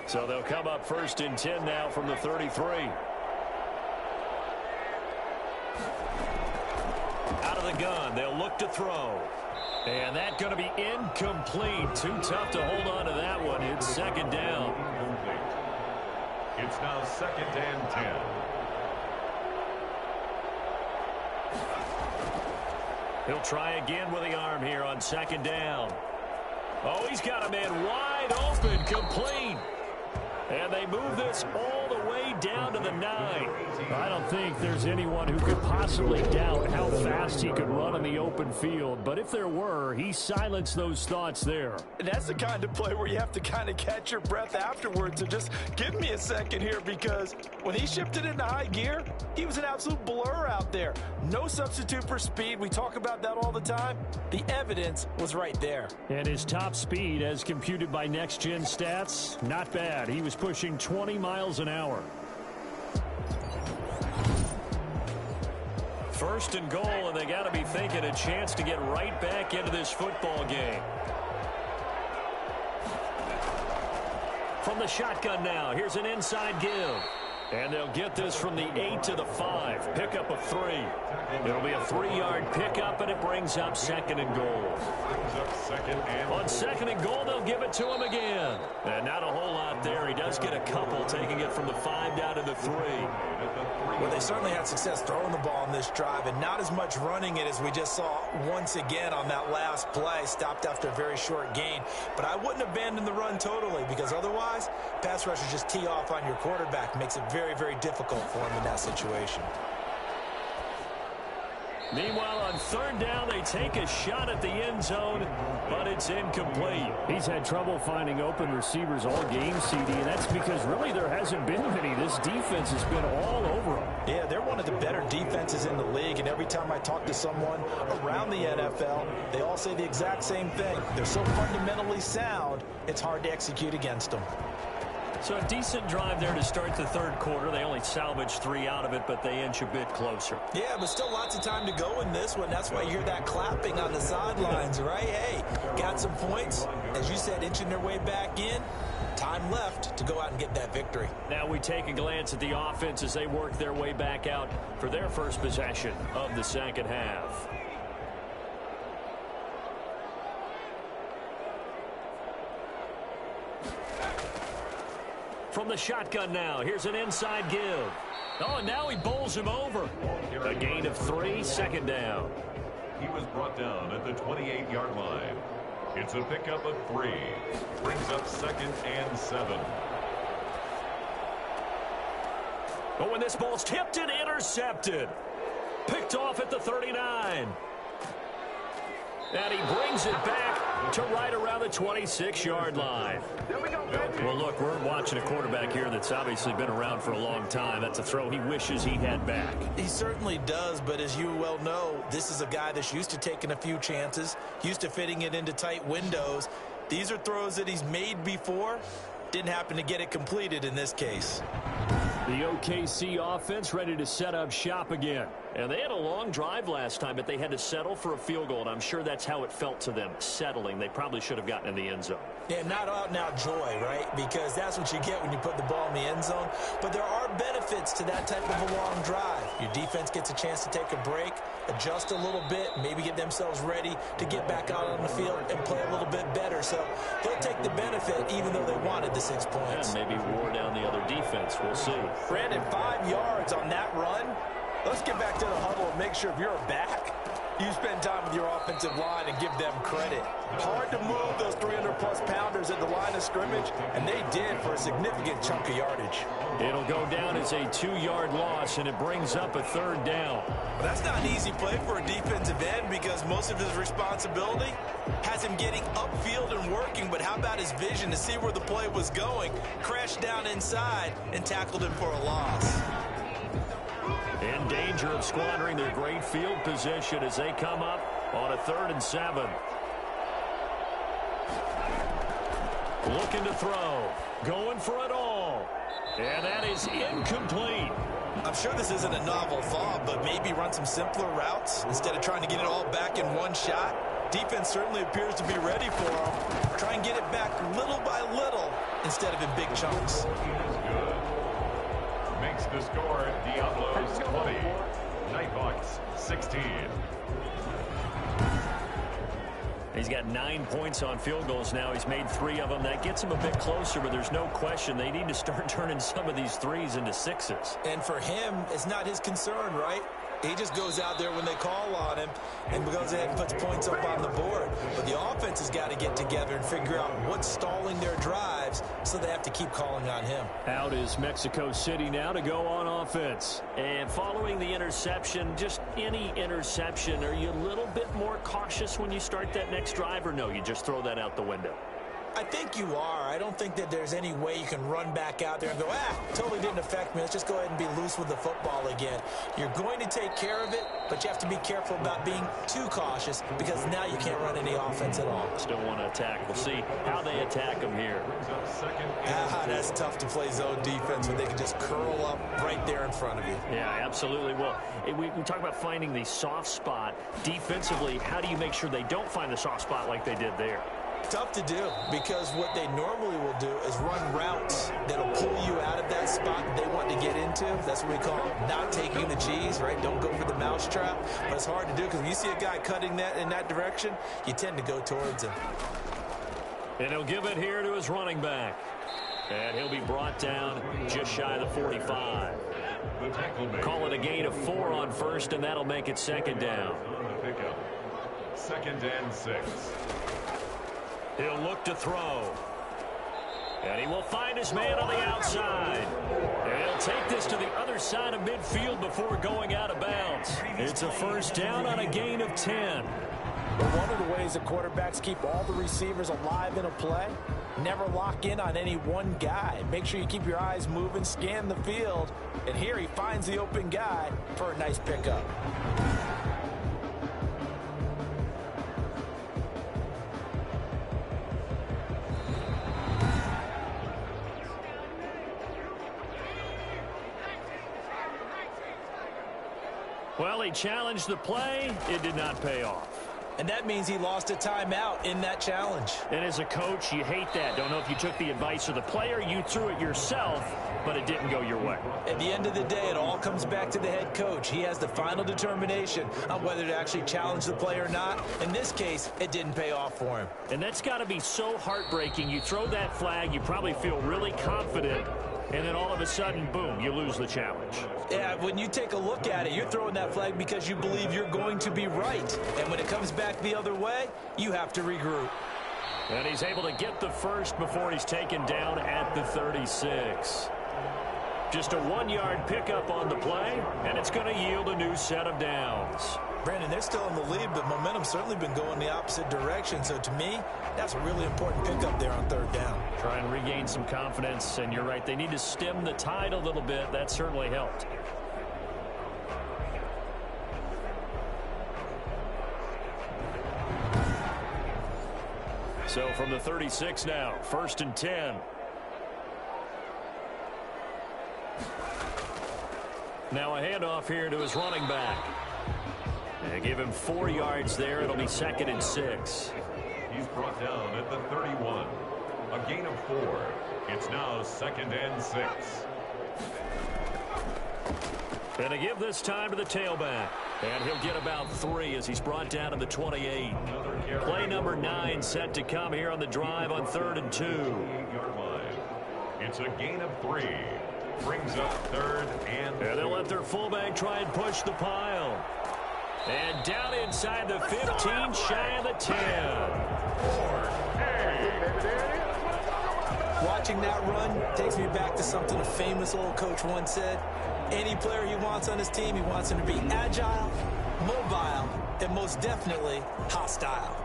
Speaker 1: So they'll come up 1st and 10 now from the 33. Out of the gun, they'll look to throw. And that's going to be incomplete. Too tough to hold on to that one. It's 2nd down.
Speaker 3: It's now 2nd and 10.
Speaker 1: He'll try again with the arm here on 2nd down. Oh, he's got a man wide open, complete. And they move this all the way down to the 9.
Speaker 4: I don't think there's anyone who could possibly doubt how fast he could run in the open field. But if there were, he silenced those thoughts there.
Speaker 2: And that's the kind of play where you have to kind of catch your breath afterwards and just give me a second here, because when he shifted into high gear, he was an absolute blur out there. No substitute for speed. We talk about that all the time. The evidence was right there.
Speaker 4: And his top speed, as computed by Next Gen Stats, not bad. He was pushing 20 miles an hour.
Speaker 1: 1st and goal, and they got to be thinking a chance to get right back into this football game. From the shotgun now, here's an inside give. And they'll get this from the 8 to the 5. Pickup of 3. It'll be a 3-yard pickup, and it brings up 2nd and goal. On 2nd and goal, they'll give it to him again. And not a whole lot there. He does get a couple, taking it from the 5 down to the 3.
Speaker 2: Well, they certainly had success throwing the ball in this drive, and not as much running it as we just saw once again on that last play. Stopped after a very short gain. But I wouldn't abandon the run totally, because otherwise, pass rushers just tee off on your quarterback. Makes it very, very difficult for him in that situation.
Speaker 1: Meanwhile, on 3rd down, they take a shot at the end zone, but it's incomplete.
Speaker 4: He's had trouble finding open receivers all game, CD, and that's because really there hasn't been many. This defense has been all over him.
Speaker 2: Yeah, they're one of the better defenses in the league, and every time I talk to someone around the NFL, they all say the exact same thing. They're so fundamentally sound, it's hard to execute against them.
Speaker 1: So a decent drive there to start the 3rd quarter. They only salvaged 3 out of it, but they inch a bit closer.
Speaker 2: Yeah, but still lots of time to go in this one. That's why you hear that clapping on the sidelines, right? Hey, got some points. As you said, inching their way back in. Time left to go out and get that victory.
Speaker 1: Now we take a glance at the offense as they work their way back out for their first possession of the 2nd half. From the shotgun now, here's an inside give. Oh, and now he bowls him over. A gain of 3, 2nd down.
Speaker 3: He was brought down at the 28-yard line. It's a pickup of 3. Brings up 2nd and 7.
Speaker 1: Oh, and this ball's tipped and intercepted. Picked off at the 39. And he brings it back to right around the 26-yard line. Well, look, we're watching a quarterback here that's obviously been around for a long time. That's a throw he wishes he had back.
Speaker 2: He certainly does, but as you well know, this is a guy that's used to taking a few chances, used to fitting it into tight windows. These are throws that he's made before. Didn't happen to get it completed in this case.
Speaker 1: The OKC offense ready to set up shop again. And they had a long drive last time, but they had to settle for a field goal, and I'm sure that's how it felt to them, settling. They probably should have gotten in the end zone.
Speaker 2: Yeah, not out-and-out joy, right? Because that's what you get when you put the ball in the end zone. But there are benefits to that type of a long drive. Your defense gets a chance to take a break, adjust a little bit, maybe get themselves ready to get back out on the field and play a little bit better. So they'll take the benefit even though they wanted the 6 points.
Speaker 1: And maybe wore down the other defense. We'll see.
Speaker 2: Brandon, 5 yards on that run. Let's get back to the huddle and make sure if you're back, you spend time with your offensive line and give them credit. Hard to move those 300-plus pounders at the line of scrimmage, and they did for a significant chunk of yardage.
Speaker 1: It'll go down as a 2-yard loss, and it brings up a 3rd down.
Speaker 2: Well, that's not an easy play for a defensive end because most of his responsibility has him getting upfield and working, but how about his vision to see where the play was going, crashed down inside, and tackled him for a loss.
Speaker 1: In danger of squandering their great field position as they come up on a 3rd and 7. Looking to throw. Going for it all. And that is incomplete.
Speaker 2: I'm sure this isn't a novel thought, but maybe run some simpler routes instead of trying to get it all back in one shot. Defense certainly appears to be ready for him. Try and get it back little by little instead of in big chunks.
Speaker 3: Makes the score Diablos 20, Nighthawks 16.
Speaker 1: He's got 9 points on field goals now. He's made 3 of them. That gets him a bit closer, but there's no question they need to start turning some of these 3s into 6s.
Speaker 2: And for him, it's not his concern, right? He just goes out there when they call on him and goes ahead and puts points up on the board. But the offense has got to get together and figure out what's stalling their drives, so they have to keep calling on him.
Speaker 1: Out is Mexico City now to go on offense. And following the interception, just any interception, are you a little bit more cautious when you start that next drive, or no, you just throw that out the window?
Speaker 2: I think you are. I don't think that there's any way you can run back out there and go, totally didn't affect me. Let's just go ahead and be loose with the football again. You're going to take care of it, but you have to be careful about being too cautious because now you can't run any offense at all.
Speaker 1: Still want to attack. We'll see how they attack them here.
Speaker 2: That's tough to play zone defense when they can just curl up right there in front of you.
Speaker 1: Yeah, absolutely. Well, we talk about finding the soft spot defensively. How do you make sure they don't find the soft spot like they did there?
Speaker 2: Tough to do, because what they normally will do is run routes that'll pull you out of that spot they want to get into. That's what we call not taking the cheese, right? Don't go for the mousetrap. But it's hard to do because when you see a guy cutting that in that direction, you tend to go towards him.
Speaker 1: And he'll give it here to his running back. And he'll be brought down just shy of the 45. Call it a gain of 4 on first, and that'll make it second down.
Speaker 3: Second and 6.
Speaker 1: He'll look to throw. And he will find his man on the outside. And he'll take this to the other side of midfield before going out of bounds. It's a first down on a gain of 10.
Speaker 2: But one of the ways that quarterbacks keep all the receivers alive in a play, never lock in on any one guy. Make sure you keep your eyes moving, scan the field, and here he finds the open guy for a nice pickup.
Speaker 1: Well, he challenged the play. It did not pay off.
Speaker 2: And that means he lost a timeout in that challenge.
Speaker 1: And as a coach, you hate that. Don't know if you took the advice of the player, you threw it yourself, but it didn't go your way.
Speaker 2: At the end of the day, it all comes back to the head coach. He has the final determination on whether to actually challenge the play or not. In this case, it didn't pay off for him.
Speaker 1: And that's got to be so heartbreaking. You throw that flag, you probably feel really confident, and then all of a sudden, boom, you lose the challenge.
Speaker 2: Yeah, when you take a look at it, you're throwing that flag because you believe you're going to be right. And when it comes back the other way, you have to regroup.
Speaker 1: And he's able to get the first before he's taken down at the 36. Just a 1-yard pickup on the play, and it's going to yield a new set of downs.
Speaker 2: Brandon, they're still in the lead, but momentum's certainly been going the opposite direction. So to me, that's a really important pickup there on third down.
Speaker 1: Trying to regain some confidence, and you're right, they need to stem the tide a little bit. That certainly helped. So from the 36 now, 1st and 10. Now a handoff here to his running back. They give him 4 yards there. It'll be 2nd and 6.
Speaker 3: He's brought down at the 31. A gain of 4. It's now 2nd and 6.
Speaker 1: And to give this time to the tailback. And he'll get about 3 as he's brought down to the 28. Play number 9 set to come here on the drive on 3rd and 2.
Speaker 3: It's a gain of 3. Brings up 3rd and 2.
Speaker 1: And they'll let their fullback try and push the pile. And down inside the 15, shy of the 10.
Speaker 2: Watching that run takes me back to something a famous old coach once said. Any player he wants on his team, he wants him to be agile, mobile, and most definitely hostile.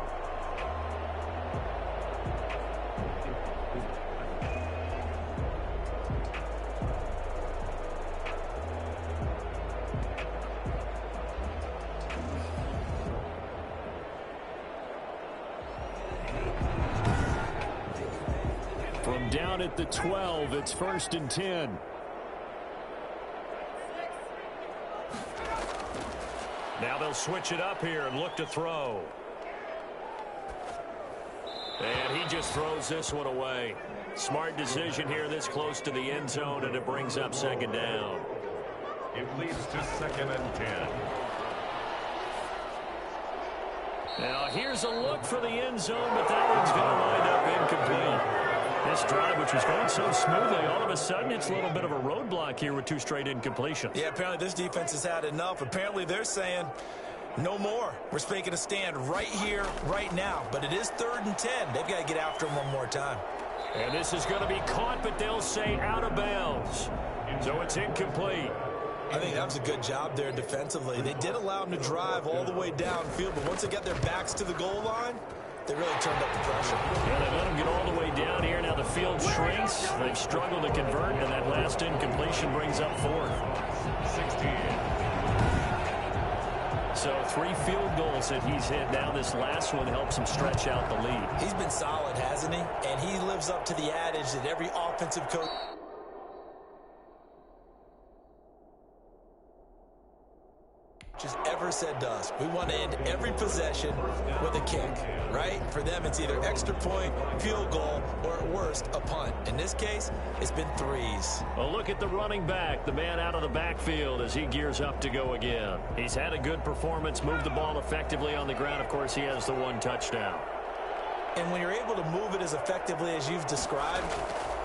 Speaker 1: From down at the 12, it's 1st and 10. Now they'll switch it up here and look to throw. And he just throws this one away. Smart decision here this close to the end zone, and it brings up 2nd down.
Speaker 3: It leads to 2nd and 10.
Speaker 1: Now here's a look for the end zone, but that one's going to wind up incomplete. This drive, which was going so smoothly, all of a sudden it's a little bit of a roadblock here with 2 straight incompletions.
Speaker 2: Yeah, apparently this defense has had enough. Apparently they're saying no more. We're making a stand right here, right now. But it is 3rd and 10. They've got to get after him one more time.
Speaker 1: And this is going to be caught, but they'll say out of bounds. So it's incomplete.
Speaker 2: I think that was a good job there defensively. They did allow them to drive all the way downfield, but once they got their backs to the goal line, they really turned up the pressure.
Speaker 1: Yeah, they let them get all the way down here. Now the field shrinks. They've struggled to convert, and that last incompletion brings up 4th.
Speaker 3: 16.
Speaker 1: So 3 field goals that he's hit. Now this last one helps him stretch out the lead.
Speaker 2: He's been solid, hasn't he? And he lives up to the adage that every offensive coach coaches ever said to us. We want to end every possession with a kick, right? For them, it's either extra point, field goal, or at worst, a punt. In this case, it's been threes.
Speaker 4: Well, look at the running back, the man out of the backfield as he gears up to go again. He's had a good performance, moved the ball effectively on the ground. Of course, he has the one touchdown.
Speaker 2: And when you're able to move it as effectively as you've described,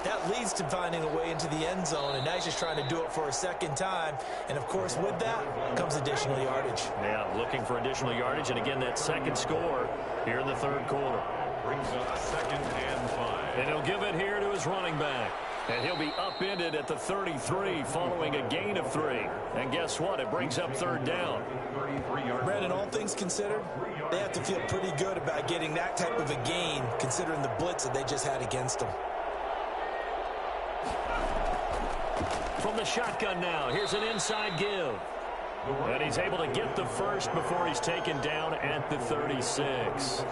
Speaker 2: that leads to finding a way into the end zone, and now he's just trying to do it for a second time. And, of course, with that comes additional yardage.
Speaker 4: Yeah, looking for additional yardage, and again, that second score here in the third quarter.
Speaker 3: Brings up 2nd and 5.
Speaker 4: And he'll give it here to his running back. And he'll be upended at the 33 following a gain of 3. And guess what? It brings up 3rd down.
Speaker 2: Brandon, all things considered, they have to feel pretty good about getting that type of a gain considering the blitz that they just had against them.
Speaker 4: From the shotgun now, here's an inside give. And he's able to get the first before he's taken down at the 36.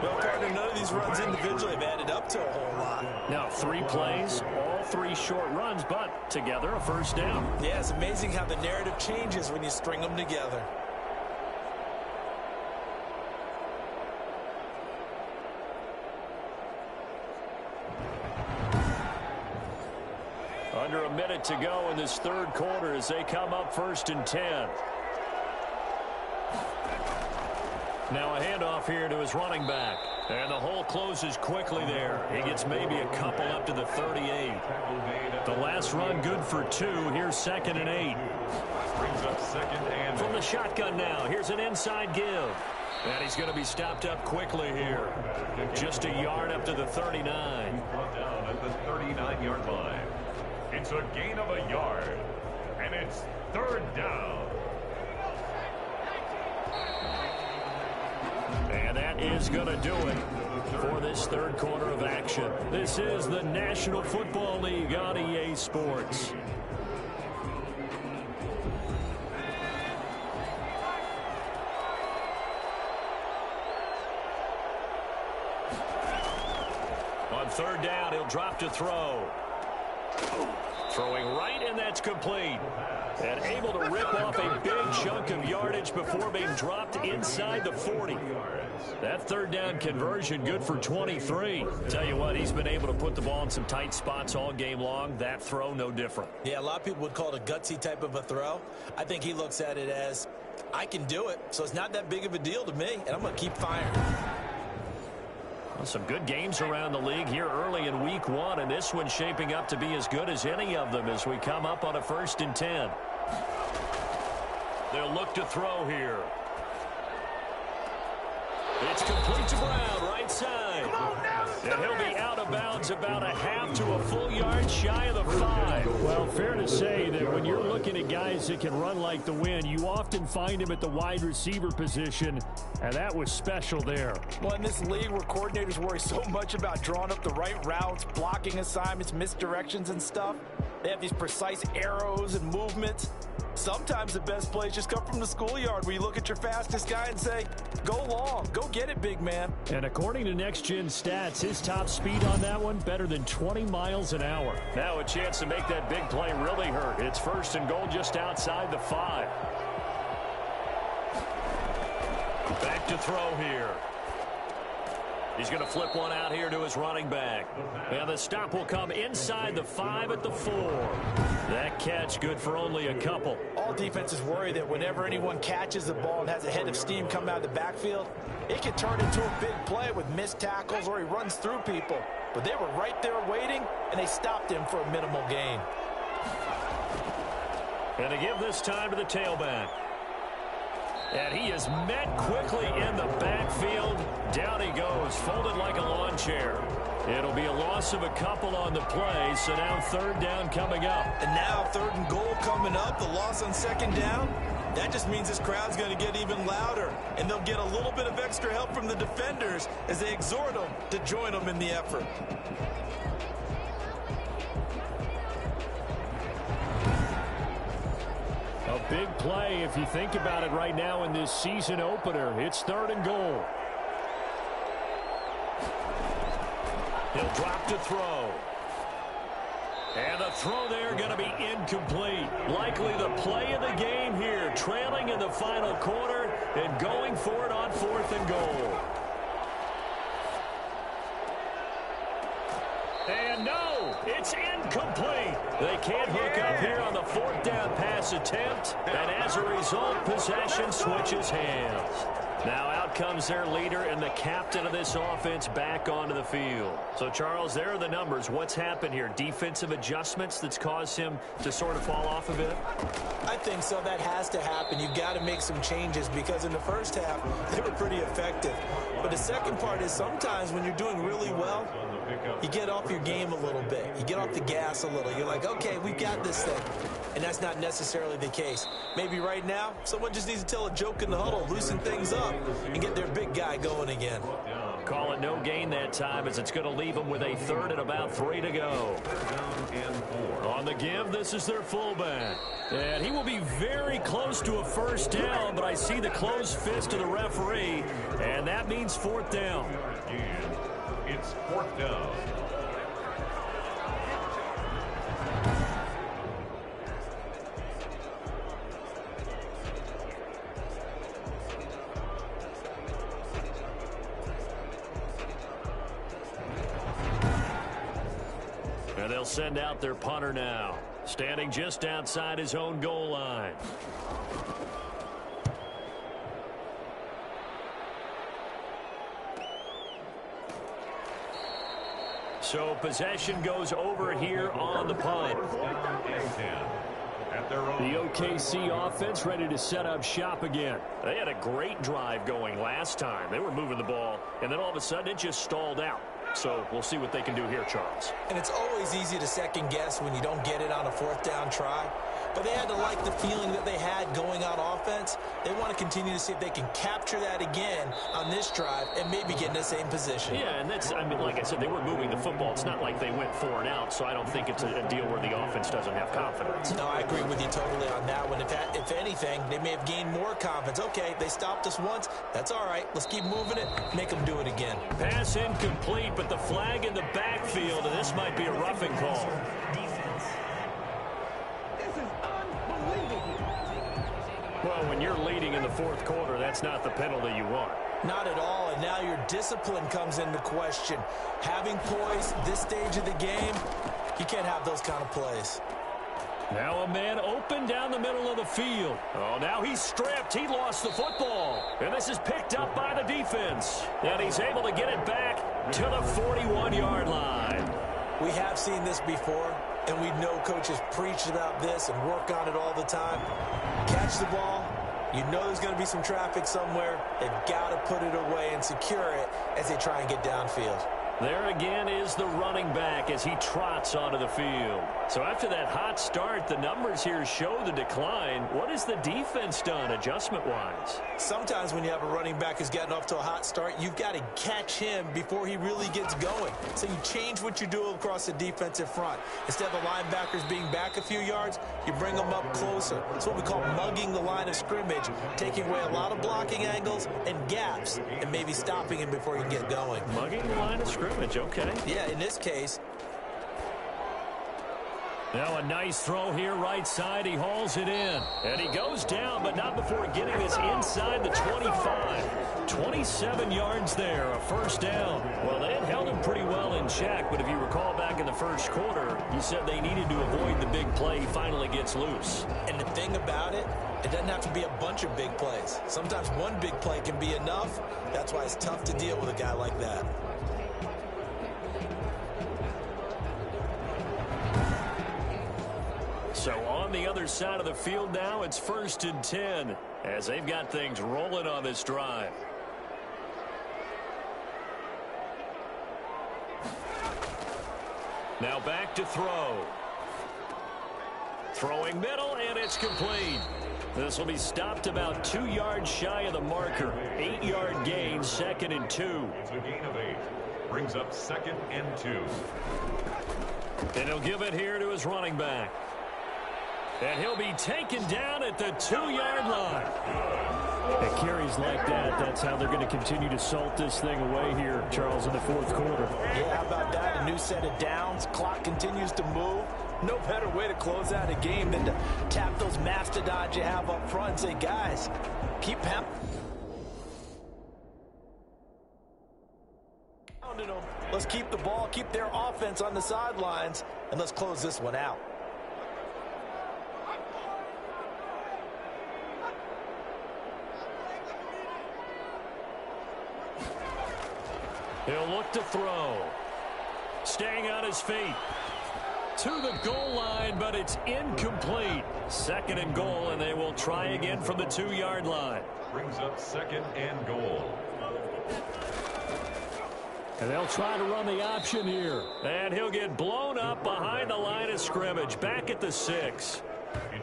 Speaker 2: Well, partner, none of these runs individually have added up to a whole lot.
Speaker 4: Now, 3 plays, all 3 short runs, but together a first down.
Speaker 2: Yeah, it's amazing how the narrative changes when you string them together.
Speaker 4: Under a minute to go in this third quarter as they come up 1st and 10. Now a handoff here to his running back. And the hole closes quickly there. He gets maybe a couple up to the 38. The last run good for 2. Here's 2nd and 8.
Speaker 3: Brings up 2nd and 8.
Speaker 4: From the shotgun now, here's an inside give. And he's going to be stopped up quickly here. Just a yard up to the 39.
Speaker 3: Brought down at the 39-yard line. It's a gain of a yard. And it's 3rd down.
Speaker 4: And that is going to do it for this third quarter of action. This is the National Football League on EA Sports. On 3rd down, he'll drop to throw. Throwing right, and that's complete. And able to rip off a big chunk of yardage before being dropped inside the 40. That 3rd down conversion good for 23. Tell you what, he's been able to put the ball in some tight spots all game long. That throw, no different.
Speaker 2: Yeah, a lot of people would call it a gutsy type of a throw. I think he looks at it as, I can do it, so it's not that big of a deal to me, and I'm going to keep firing.
Speaker 4: Well, some good games around the league here early in week 1, and this one's shaping up to be as good as any of them as we come up on a 1st and 10. They'll look to throw here. It's complete to Brown, right side. And he'll be out of bounds about a half to a full yard shy of the 5. Well, fair to say that when you're looking at guys that can run like the wind, you often find him at the wide receiver position, and that was special there.
Speaker 2: Well, in this league where coordinators worry so much about drawing up the right routes, blocking assignments, misdirections and stuff, they have these precise arrows and movements. Sometimes the best plays just come from the schoolyard where you look at your fastest guy and say, go long, go get it, big man.
Speaker 4: And according to Next Gen Stats, his top speed on that one, better than 20 miles an hour. Now a chance to make that big play really hurt. It's 1st and goal just outside the 5. Back to throw here. He's going to flip one out here to his running back. And the stop will come inside the 5 at the 4. That catch good for only a couple.
Speaker 2: All defenses worry that whenever anyone catches the ball and has a head of steam come out of the backfield, it can turn into a big play with missed tackles or he runs through people. But they were right there waiting, and they stopped him for a minimal gain.
Speaker 4: And to give this time to the tailback. And he is met quickly in the backfield. Down he goes, folded like a lawn chair. It'll be a loss of a couple on the play, so now 3rd down coming up.
Speaker 2: And now 3rd and goal coming up, the loss on 2nd down. That just means this crowd's going to get even louder, and they'll get a little bit of extra help from the defenders as they exhort them to join them in the effort.
Speaker 4: A big play if you think about it right now in this season opener. It's 3rd and goal. He'll drop to throw.
Speaker 1: And the throw there going to be incomplete. Likely the play of the game here, trailing in the final quarter and going for it on 4th and goal. And no, it's incomplete. They can't hook up here on the 4th down pass attempt. And as a result, possession switches hands. Now out comes their leader and the captain of this offense back onto the field. So, Charles, there are the numbers. What's happened here? Defensive adjustments that's caused him to sort of fall off a bit?
Speaker 2: I think so. That has to happen. You've got to make some changes because in the first half, they were pretty effective. But the second part is sometimes when you're doing really well, you get off your game a little bit. You get off the gas a little. You're like, okay, we've got this thing. And that's not necessarily the case. Maybe right now, someone just needs to tell a joke in the huddle, loosen things up, and get their big guy going again.
Speaker 1: Call it no gain that time as it's going to leave them with a 3rd and about 3 to go. On the give, this is their fullback. And he will be very close to a 1st down, but I see the closed fist of the referee, and that means 4th down.
Speaker 3: It's 4th down.
Speaker 1: And they'll send out their punter now, standing just outside his own goal line. So possession goes over here on the punt. The OKC offense ready to set up shop again. They had a great drive going last time. They were moving the ball, and then all of a sudden it just stalled out. So we'll see what they can do here, Charles.
Speaker 2: And it's always easy to second guess when you don't get it on a 4th down try. But they had to like the feeling that they had going on offense. They want to continue to see if they can capture that again on this drive and maybe get in the same position.
Speaker 1: Yeah, and that's, I mean, like I said, they were moving the football. It's not like they went 4 and out, so I don't think it's a deal where the offense doesn't have confidence.
Speaker 2: No, I agree with you totally on that one. If anything, they may have gained more confidence. Okay, they stopped us once. That's all right. Let's keep moving it. Make them do it again.
Speaker 1: Pass incomplete, but the flag in the backfield, and this might be a roughing call. Well, when you're leading in the 4th quarter, that's not the penalty you want.
Speaker 2: Not at all, and now your discipline comes into question. Having poise this stage of the game, you can't have those kind of plays.
Speaker 1: Now a man open down the middle of the field. Oh, now he's stripped. He lost the football. And this is picked up by the defense. And he's able to get it back to the 41-yard line.
Speaker 2: We have seen this before, and we know coaches preach about this and work on it all the time. Catch the ball. You know there's going to be some traffic somewhere. They've got to put it away and secure it as they try and get downfield.
Speaker 1: There again is the running back as he trots onto the field. So after that hot start, the numbers here show the decline. What has the defense done adjustment-wise?
Speaker 2: Sometimes when you have a running back who's gotten off to a hot start, you've got to catch him before he really gets going. So you change what you do across the defensive front. Instead of the linebackers being back a few yards, you bring them up closer. It's what we call mugging the line of scrimmage, taking away a lot of blocking angles and gaps and maybe stopping him before he can get going.
Speaker 1: Mugging the line of scrimmage. Okay.
Speaker 2: Yeah, in this case.
Speaker 1: Now a nice throw here right side. He hauls it in. And he goes down, but not before getting this inside the 25. 27 yards there, a 1st down. Well, they had held him pretty well in check, but if you recall back in the 1st quarter, you said they needed to avoid the big play. He finally gets loose.
Speaker 2: And the thing about it, it doesn't have to be a bunch of big plays. Sometimes one big play can be enough. That's why it's tough to deal with a guy like that.
Speaker 1: So on the other side of the field now, it's 1st and 10 as they've got things rolling on this drive. Now back to throw. Throwing middle, and it's complete. This will be stopped about 2 yards shy of the marker. 8-yard gain, 2nd and 2.
Speaker 3: It's a gain of 8. Brings up 2nd and 2.
Speaker 1: And he'll give it here to his running back. And he'll be taken down at the 2-yard line. At carries like that, that's how they're going to continue to salt this thing away here, Charles, in the 4th quarter.
Speaker 2: Yeah, how about that? A new set of downs. Clock continues to move. No better way to close out a game than to tap those mastodons you have up front and say, guys, keep pounding them. Let's keep the ball, keep their offense on the sidelines, and let's close this one out.
Speaker 1: He'll look to throw. Staying on his feet. To the goal line, but it's incomplete. 2nd and goal, and they will try again from the 2-yard line.
Speaker 3: Brings up 2nd and goal.
Speaker 1: And they'll try to run the option here. And he'll get blown up behind the line of scrimmage. Back at the 6.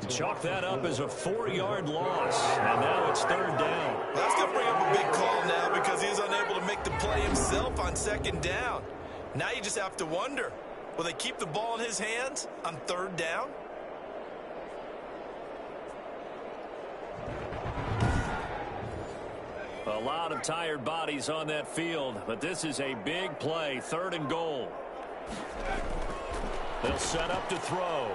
Speaker 1: Chalk that up as a 4-yard loss. And now it's 3rd down.
Speaker 2: That's going to bring up a big call now because he's unable to make the play himself on 2nd down. Now you just have to wonder, will they keep the ball in his hands on 3rd down?
Speaker 1: A lot of tired bodies on that field, but this is a big play. 3rd and goal. They'll set up to throw.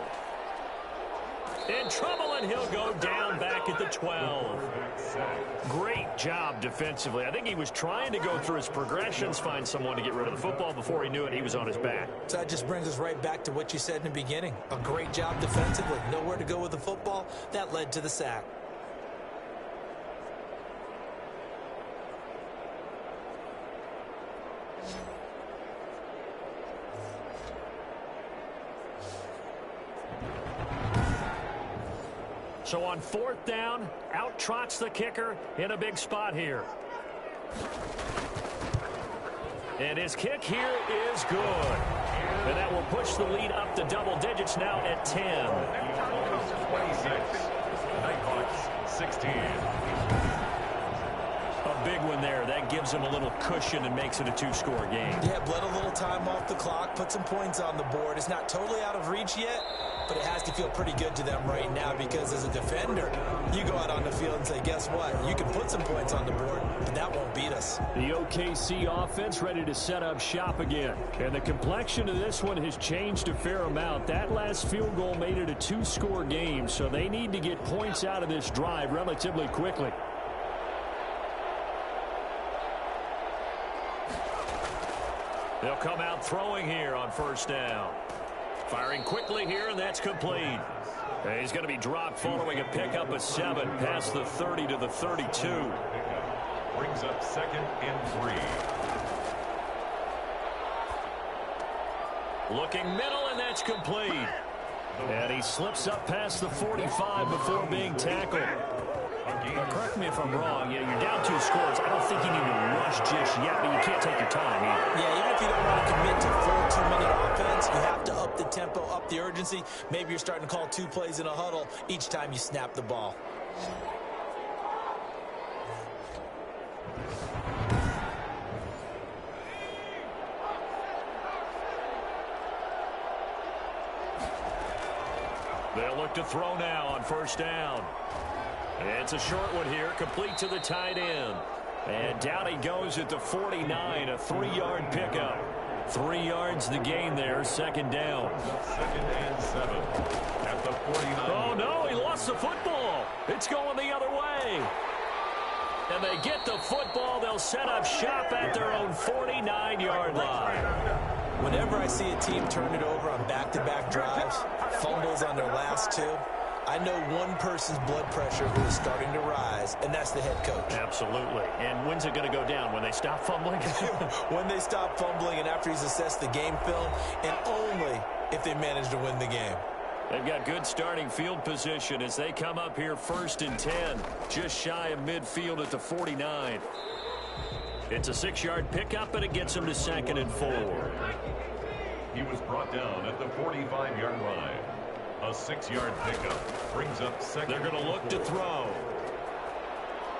Speaker 1: In trouble, and he'll go down back at the 12. Great job defensively. I think he was trying to go through his progressions, find someone to get rid of the football. Before he knew it, he was on his back.
Speaker 2: So that just brings us right back to what you said in the beginning. A great job defensively. Nowhere to go with the football. That led to the sack.
Speaker 1: So on 4th down, out trots the kicker in a big spot here. And his kick here is good. And that will push the lead up to double digits now at 10.
Speaker 3: 26. Nighthawks 16.
Speaker 1: A big one there. That gives him a little cushion and makes it a 2-score game.
Speaker 2: Yeah, bled a little time off the clock, put some points on the board. It's not totally out of reach yet, but it has to feel pretty good to them right now because as a defender, you go out on the field and say, guess what? You can put some points on the board, but that won't beat us.
Speaker 1: The OKC offense ready to set up shop again. And the complexion of this one has changed a fair amount. That last field goal made it a 2-score game, so they need to get points out of this drive relatively quickly. They'll come out throwing here on 1st down. Firing quickly here, and that's complete. And he's going to be dropped following a pickup of 7 past the 30 to the 32.
Speaker 3: Brings up 2nd and 3.
Speaker 1: Looking middle, and that's complete. And he slips up past the 45 before being tackled. Now, correct me if I'm wrong. Yeah, you're down 2 scores. I don't think you need to rush just yet, but you can't take your time either.
Speaker 2: Yeah, even if you don't want to commit to full 2-minute offense, you have to up the tempo, up the urgency. Maybe you're starting to call 2 plays in a huddle each time you snap the ball.
Speaker 1: They'll look to throw now on 1st down. It's a short one here, complete to the tight end. And down he goes at the 49, a 3-yard pickup. 3 yards the gain there, 2nd down.
Speaker 3: 2nd and 7 at the 49.
Speaker 1: Oh, no, he lost the football. It's going the other way. And they get the football. They'll set up shop at their own 49-yard line.
Speaker 2: Whenever I see a team turn it over on back-to-back drives, fumbles on their last 2, I know one person's blood pressure who is starting to rise, and that's the head coach.
Speaker 1: Absolutely. And when's it going to go down? When they stop fumbling?
Speaker 2: When they stop fumbling and after he's assessed the game film, and only if they manage to win the game.
Speaker 1: They've got good starting field position as they come up here 1st and 10, just shy of midfield at the 49. It's a 6-yard pickup, and it gets them to 2nd and 4.
Speaker 3: He was brought down at the 45-yard line. A 6-yard pickup brings up 2nd.
Speaker 1: They're going to look to throw.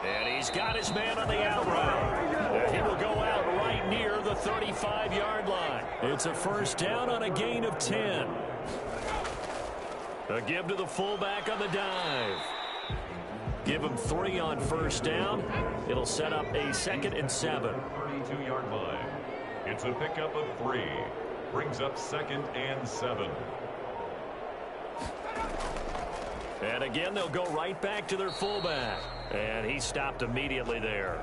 Speaker 1: And he's got his man on the out route. He will go out right near the 35-yard line. It's a 1st down on a gain of 10. A give to the fullback on the dive. Give him 3 on 1st down. It'll set up a 2nd and 7.
Speaker 3: 32-yard line. It's a pickup of 3. Brings up 2nd and 7.
Speaker 1: And again, they'll go right back to their fullback. And he stopped immediately there.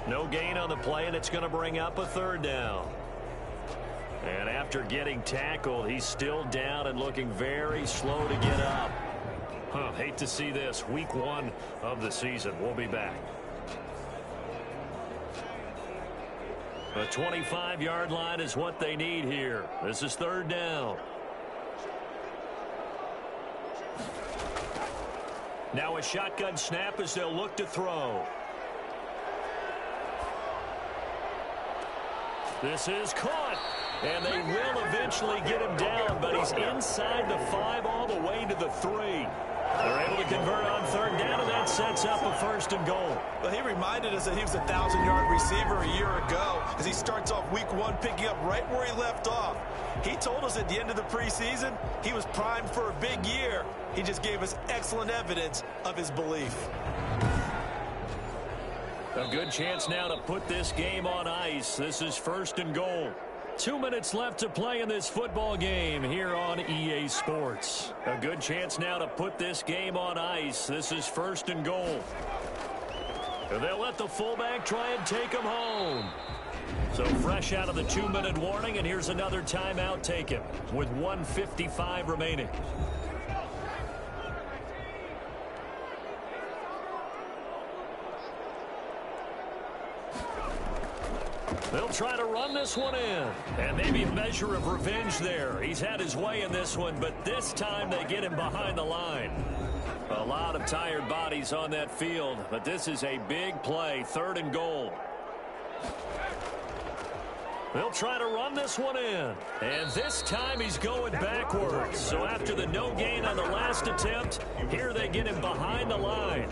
Speaker 1: No gain on the play, and it's going to bring up a third down. And after getting tackled, he's still down and looking very slow to get up. Hate to see this. Week 1 of the season. We'll be back. The 25-yard line is what they need here. This is third down. Now a shotgun snap as they'll look to throw. This is caught. And they will eventually get him down, but he's inside the 5 all the way to the 3. They're able to convert on third down, and that sets up a first and goal.
Speaker 2: Well, he reminded us that he was a 1,000-yard receiver a year ago as he starts off week 1 picking up right where he left off. He told us at the end of the preseason he was primed for a big year. He just gave us excellent evidence of his belief.
Speaker 1: A good chance now to put this game on ice. This is first and goal. 2 minutes left to play in this football game here on EA Sports. A good chance now to put this game on ice. This is first and goal. And they'll let the fullback try and take him home. So fresh out of the 2-minute warning, and here's another timeout taken with 1:55 remaining. They'll try to run this one in. And maybe a measure of revenge there. He's had his way in this one, but this time they get him behind the line. A lot of tired bodies on that field, but this is a big play, third and goal. They'll try to run this one in. And this time he's going backwards. So after the no gain on the last attempt, here they get him behind the line.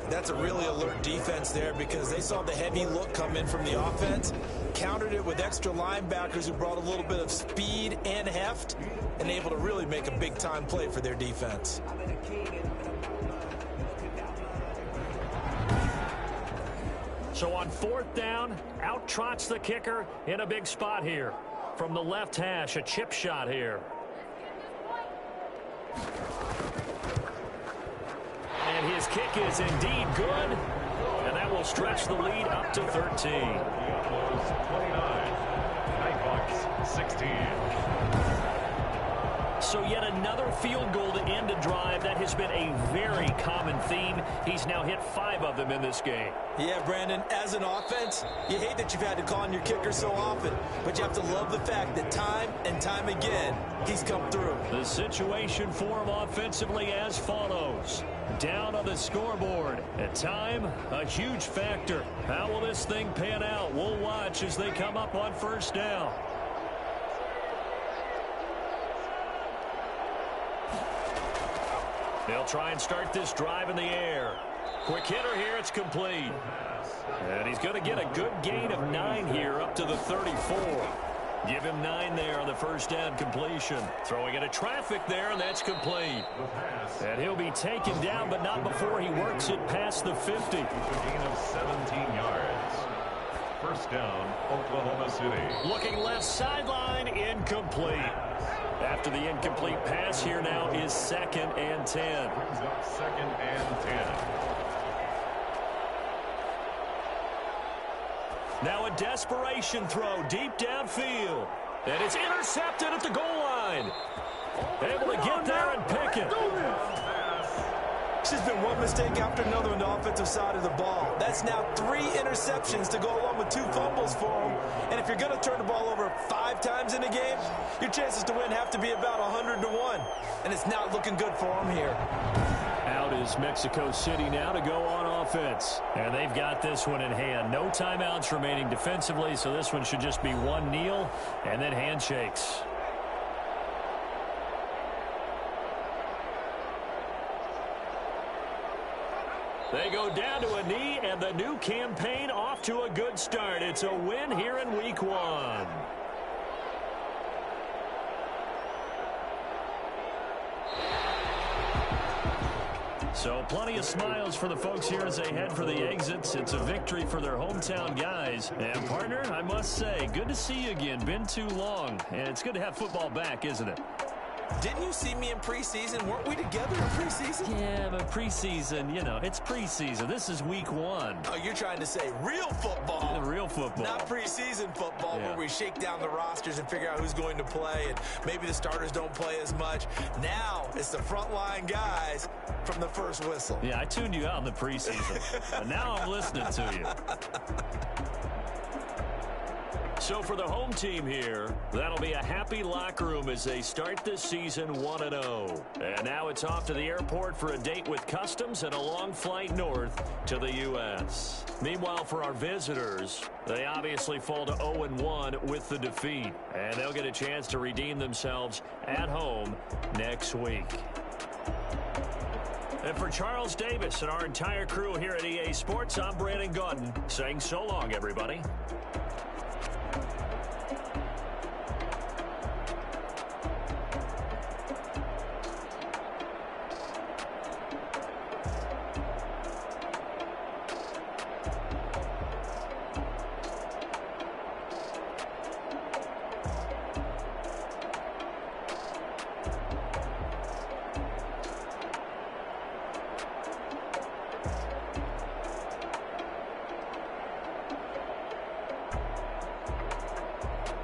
Speaker 2: That's a really alert defense there because they saw the heavy look come in from the offense, countered it with extra linebackers who brought a little bit of speed and heft, and able to really make a big-time play for their defense.
Speaker 1: So on fourth down, out trots the kicker in a big spot here. From the left hash, a chip shot here. And his kick is indeed good. And that will stretch the lead up to 13.
Speaker 3: 29. Nighthawks 16.
Speaker 1: So yet another field goal to end a drive. That has been a very common theme. He's now hit 5 of them in this game.
Speaker 2: Yeah, Brandon, as an offense, you hate that you've had to call on your kicker so often, but you have to love the fact that time and time again, he's come through.
Speaker 1: The situation for him offensively as follows. Down on the scoreboard. At time, a huge factor. How will this thing pan out? We'll watch as they come up on first down. They'll try and start this drive in the air. Quick hitter here, it's complete. And he's going to get a good gain of 9 here up to the 34. Give him 9 there on the first down completion. Throwing into traffic there, and that's complete. And he'll be taken down, but not before he works it past the 50.
Speaker 3: A gain of 17 yards. First down, Oklahoma City.
Speaker 1: Looking left sideline, incomplete. After the incomplete pass, here now is 2nd and 10.
Speaker 3: Brings up 2nd and 10.
Speaker 1: Now a desperation throw deep downfield. And it's intercepted at the goal line. Able to get there and pick it.
Speaker 2: It's just been one mistake after another on the offensive side of the ball. That's now 3 interceptions to go along with 2 fumbles for him. And if you're going to turn the ball over 5 times in a game, your chances to win have to be about 100-1. And it's not looking good for him here.
Speaker 1: Out is Mexico City now to go on offense. And they've got this one in hand. No timeouts remaining defensively, so this one should just be one kneel and then handshakes. They go down to a knee, and the new campaign off to a good start. It's a win here in week 1. So plenty of smiles for the folks here as they head for the exits. It's a victory for their hometown guys. And partner, I must say, good to see you again. Been too long. And it's good to have football back, isn't it?
Speaker 2: Didn't you see me in preseason? Weren't we together in preseason?
Speaker 1: Yeah, but preseason, you know, it's preseason. This is week 1.
Speaker 2: Oh, you're trying to say real football.
Speaker 1: Real football.
Speaker 2: Not preseason football where we shake down the rosters and figure out who's going to play, and maybe the starters don't play as much. Now it's the frontline guys from the first whistle.
Speaker 1: Yeah, I tuned you out in the preseason, but now I'm listening to you. So for the home team here, that'll be a happy locker room as they start this season 1-0. And now it's off to the airport for a date with Customs and a long flight north to the U.S. Meanwhile, for our visitors, they obviously fall to 0-1 with the defeat. And they'll get a chance to redeem themselves at home next week. And for Charles Davis and our entire crew here at EA Sports, I'm Brandon Gaudin saying so long, everybody.